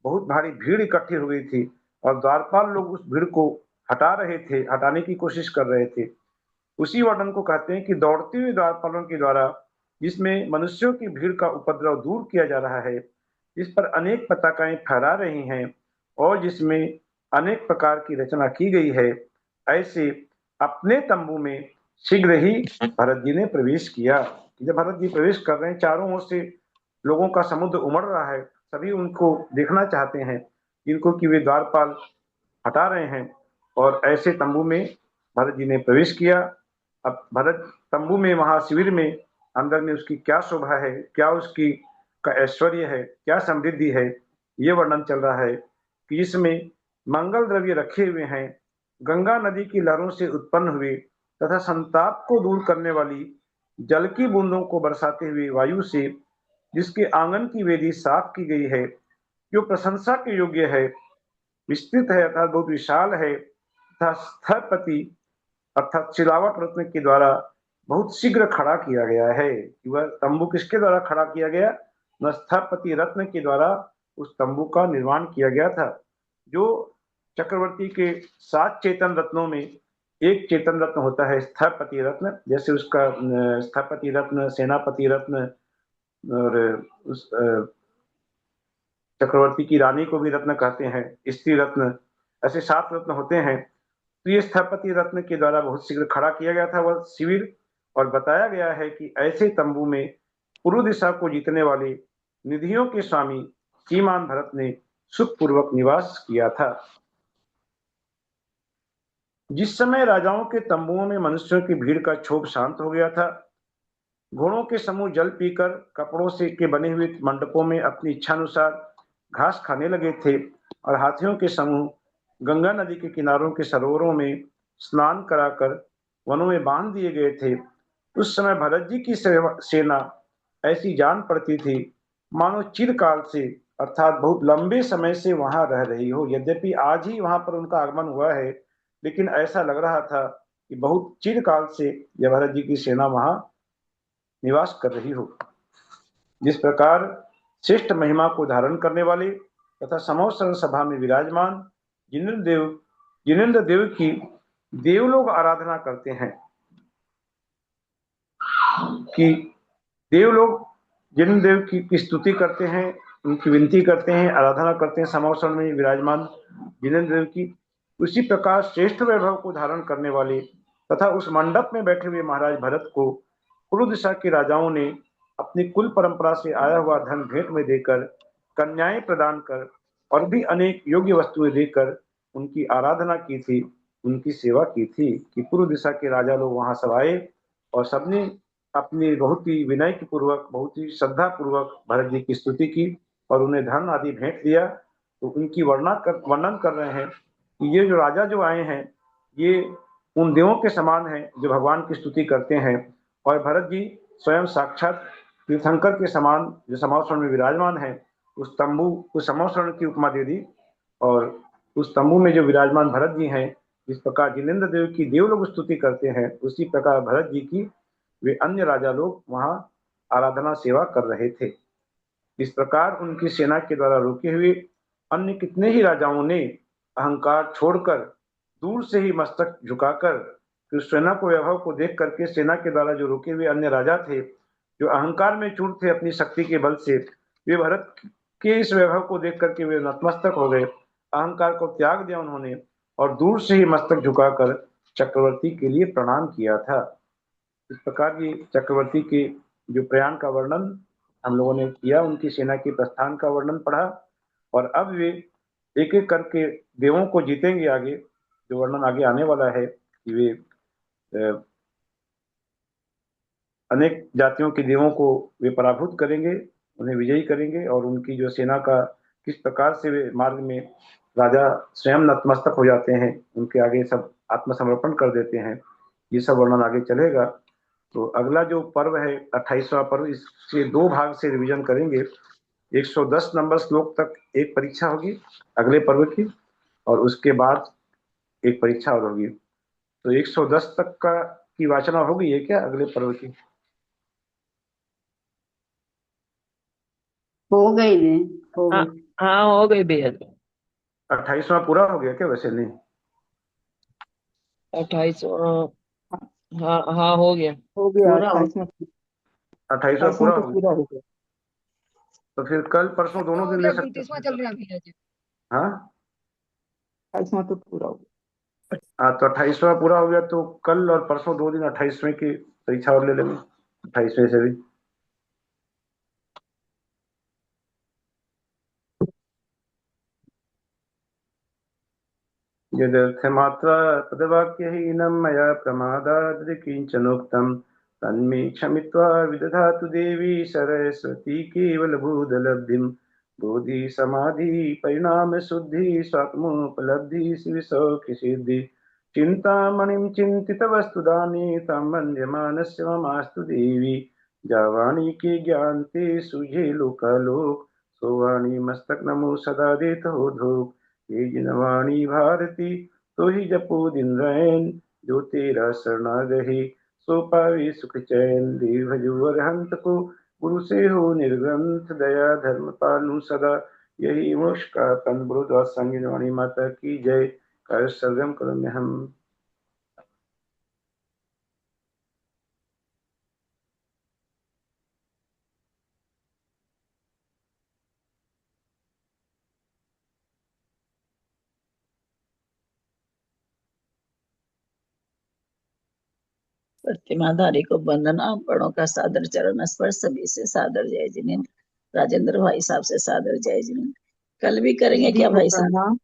बहुत भारी भीड़ इकट्ठी हो गई थी और द्वारपाल लोग उस भीड़ को हटाने की कोशिश कर रहे थे। उसी वर्णन को कहते हैं कि दौड़ते हुए द्वारपालों के द्वारा, जिसमें मनुष्यों की भीड़ का उपद्रव दूर किया जा रहा है, जिस पर अनेक पताकाएं फहरा रही हैं और जिसमें अनेक प्रकार की रचना की गई है, ऐसे अपने तंबू में शीघ्र ही भरत जी ने प्रवेश किया। जब भरत जी प्रवेश कर रहे हैं, चारों ओर से लोगों का समुद्र उमड़ रहा है, सभी उनको देखना चाहते हैं जिनको कि वे द्वारपाल हटा रहे हैं, और ऐसे तंबू में भरत जी ने प्रवेश किया। अब भरत तंबू में वहां शिविर में अंदर में उसकी क्या शोभा है, क्या उसकी का ऐश्वर्य है, क्या समृद्धि है, ये वर्णन चल रहा है कि इसमें मंगल द्रव्य रखे हुए हैं, गंगा नदी की लहरों से उत्पन्न हुए तथा संताप को दूर करने वाली जल की बूंदों को बरसाते हुए वायु से, जिसके आंगन की वेदी साफ की गई है, जो प्रशंसा के योग्य है, विस्तृत है अर्थात बहुत विशाल है तथा स्थपति अर्थात सिलावट रत्न के द्वारा बहुत शीघ्र खड़ा किया गया है। वह तंबू किसके द्वारा खड़ा किया गया? स्थपति रत्न के द्वारा उस तंबू का निर्माण किया गया था। जो चक्रवर्ती के 7 चेतन रत्नों में एक चेतन रत्न होता है स्थपति रत्न, जैसे उसका स्थपति रत्न, सेनापति रत्न और उस चक्रवर्ती की रानी को भी रत्न कहते हैं, स्त्री रत्न, ऐसे 7 रत्न होते हैं। तो ये स्थपति रत्न के द्वारा बहुत शीघ्र खड़ा किया गया था वह शिविर, और बताया गया है कि ऐसे तंबू में पूर्व दिशा को जीतने वाले निधियों के स्वामी श्रीमान भरत ने सुखपूर्वक निवास किया था। जिस समय राजाओं के तंबुओं में मनुष्यों की भीड़ का क्षोभ शांत हो गया था, घोड़ों के समूह जल पीकर कपड़ों से के बने हुए मंडपों में अपनी इच्छानुसार घास खाने लगे थे, और हाथियों के समूह गंगा नदी के किनारों के सरोवरों में स्नान कराकर वनों में बांध दिए गए थे। उस समय भरत जी की सेना ऐसी जान पड़ती थी मानो चिरकाल से अर्थात बहुत लंबे समय से वहां रह रही हो। यद्यपि आज ही वहां पर उनका आगमन हुआ है, लेकिन ऐसा लग रहा था कि बहुत चिरकाल से यह भरत जी की सेना वहां निवास कर रही हो। जिस प्रकार श्रेष्ठ महिमा को धारण करने वाले तथा समोत्सव सभा में विराजमान जिनेंद्र देव की देवलोग आराधना करते हैं कि देवलोग जिनेंद्र देव की स्तुति करते हैं, उनकी विनती करते हैं, आराधना करते हैं समोत्सव में विराजमान जिनेंद्र देव की। उसी प्रकार श्रेष्ठ वैभव को धारण करने वाले तथा उस मंडप में बैठे हुए महाराज भरत को पूर्व दिशा के राजाओं ने अपनी कुल परंपरा से आया हुआ धन भेंट में देकर, कन्याएं प्रदान कर और भी अनेक योग्य वस्तुएं देकर उनकी आराधना की थी, उनकी सेवा की थी कि पूर्व दिशा के राजा लोग वहां सब आए और सबने अपनी बहुत ही विनय पूर्वक, बहुत ही श्रद्धा पूर्वक भरत जी की स्तुति की और उन्हें धन आदि भेंट दिया। तो उनकी वर्णन कर रहे हैं कि ये जो राजा जो आए हैं ये उन देवों के समान हैं जो भगवान की स्तुति करते हैं, और भरत जी स्वयं साक्षात तीर्थंकर के समान जो समावसरण में विराजमान है। उस तंबू, उस समावसरण की उपमा दे दी, और उस तंबू में जो विराजमान भरत जी हैं, जिस प्रकार जिनेंद्र देव की देव लोग स्तुति करते हैं, उसी प्रकार भरत जी की वे अन्य राजा लोग वहां आराधना सेवा कर रहे थे। इस प्रकार उनकी सेना के द्वारा रोके हुए अन्य कितने ही राजाओं ने अहंकार छोड़कर दूर से ही मस्तक झुकाकर सेना को वैभव को देख करके सेना के द्वारा जो रोके हुए अन्य राजा थे, जो अहंकार में चूर थे अपनी शक्ति के बल से, वे भरत के इस वैभव को देख करके वे नतमस्तक हो गए, अहंकार को त्याग दिया उन्होंने और दूर से ही मस्तक झुकाकर चक्रवर्ती के लिए प्रणाम किया था। इस प्रकार ये चक्रवर्ती के जो प्रयाण का वर्णन हम लोगों ने किया, उनकी सेना के प्रस्थान का वर्णन पढ़ा, और अब वे एक एक करके देवों को जीतेंगे। आगे जो वर्णन आगे आने वाला है कि वे अनेक जातियों के देवों को वे पराभूत करेंगे, उन्हें विजयी करेंगे, और उनकी जो सेना का किस प्रकार से वे मार्ग में राजा स्वयं नतमस्तक हो जाते हैं, उनके आगे सब आत्मसमर्पण कर देते हैं, ये सब वर्णन आगे चलेगा। तो अगला जो पर्व है 28वां पर्व, इसके 2 भाग से रिवीजन करेंगे। 110 नंबर श्लोक तक एक परीक्षा होगी अगले पर्व की, और उसके बाद एक परीक्षा और होगी। तो 110 तक की वाचना हो गई है क्या अगले पर्व की? हो गई ने, हो गई। हाँ हो गई भैया। 28वां पूरा हो गया क्या? वैसे नहीं 28वां, हाँ हाँ हो गया। हो गया। पूरा हो 28वां पूरा हो गया। हो गया। तो फिर कल परसों दोनों दिन ले सकते हैं। चल रहा है भैया जी। हाँ 28वां तो पूरा हो गया। हाँ, तो 28वां पूरा हो गया, तो कल और परसों 2 दिन 28वें की परीक्षा और ले लेंगे, 28वें से भी। यदर्थमात्रा पदवाक्यहीनं मया प्रमादाद् किञ्चनोक्तं तन्मे क्षमित्वा विदधातु देवी सरस्वती केवलबोधलब्धिं। बोधि समाधि परिणाम शुद्धि स्वात्मोपलब्धि शिवसौख्यसिद्धि। चिन्तामणिं चिन्तितवस्तुदाने तां मन्यमानस्य ममास्तु देवी। जावाणी के ज्ञानते सुझे लोकालोक, सोवाणी मस्तक नमो सदा देत हो धोक। तेज नवाणी भारती तो ही जपो दिन रैन, जो तेरा शरणागहि सो पावे सुख चैन। देव भजो अरहंत को गुरु से हो निर्ग्रंथ, दया धर्म पालु सदा यही मोक्ष का पंथ। गुरुद्वारा संगीत वाणी माता की जय। कर सर्वम करो हम। प्रतिमाधारी को वंदना, बड़ों का सादर चरण स्पर्श, सभी से सादर जय जिनेंद्र। राजेंद्र भाई साहब से सादर जय जिनेंद्र। कल भी करेंगे दीदी क्या को भाई साहब? प्रणाम।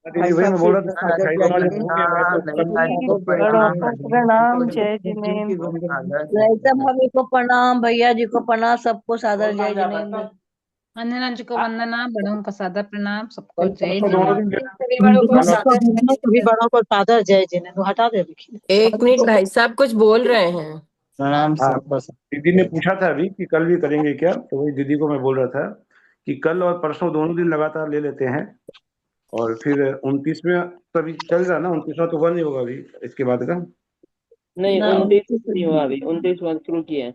दीदी भाई वही साहब मैं से बोल रहा भी था सादर मिठाई जय वाले जिनेंद्र। हो गया है, तो नहीं, भाई को बड़ों को प्रणाम, जय बच्चों जिनेंद्र। की वंदना। ललिता भाभी को प्रणाम, भैया जी को प्रणाम, सबको सादर जय जिनेंद्र। अंजना जी को वंदना, बड़ों को सादर प्रणाम, सबको जय परसों दोनों जिनेंद्र। दिन सभी बड़ों को कल और सादर जिनेंद्र, सभी बड़ों को सादर जय जिनेंद्र। हटा दे विकी। एक मिनट भाई साहब कुछ बोल रहे हैं। प्रणाम हाँ, सबको। दीदी ने पूछा था अभी कि कल भी करेंगे क्या, तो वही दीदी को मैं बोल रहा था कि कल और परसों दोनों दिन लगातार ले लेते हैं, और फिर 29 में तो अभी चल रहा ना, 29वां तो हुआ नहीं होगा अभी इसके बाद का। नहीं ना 29 29 नहीं हुआ अभी, 29 शुरू किया है।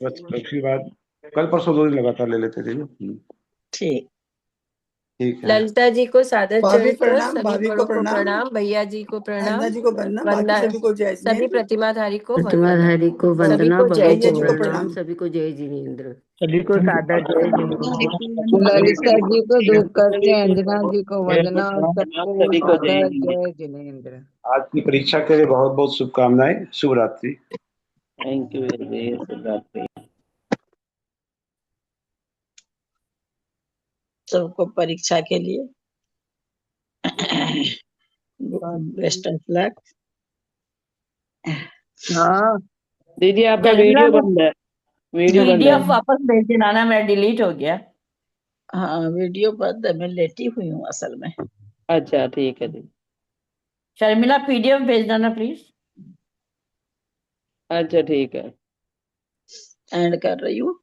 बस उसके बाद कल परसों 2 दिन लगातार ले लेते थे। ठीक। ठीक है। ललिता जी को सादर भाभी चरण प्रणाम, सभी भाभी बड़ों को को प्रणाम, प्रणाम, भैया जी को अन्ना प्रणाम, जी को वंदना, बाकी वंदना सभी को जय सभी जिनेंद्र। प्रतिमाधारी को प्रतिमाधारी को सभी वंदना, को जय भैया जी को बड़ों को जिनेंद्र। प्रणाम, प्रणाम। सभी को जय जिनेंद्र। सभी को सादर जय जिनेंद्र। ललिता जी को दूर करके अंजना जी को वंदना और प्रणाम, सबको सभी को जय सादर जिनेंद्र। जय जिनेंद्र। आज की परीक्षा के लिए बहुत बहुत शुभकामनाएं। शुभ रात्रि। Thank you very much. सबको परीक्षा के लिए बेस्ट ऑफ लक। हाँ, दीदी आपका शर्मिला वीडियो को बंद है, वीडियो बंद वीडियो है। वापस भेज देना ना, मेरा डिलीट हो गया। हाँ, वीडियो बंद है, मैं लेटी हुई हूँ असल में। अच्छा ठीक है दीदी। शर्मिला पीडीएफ भेज देना प्लीज। अच्छा ठीक है। एंड कर रही हूँ।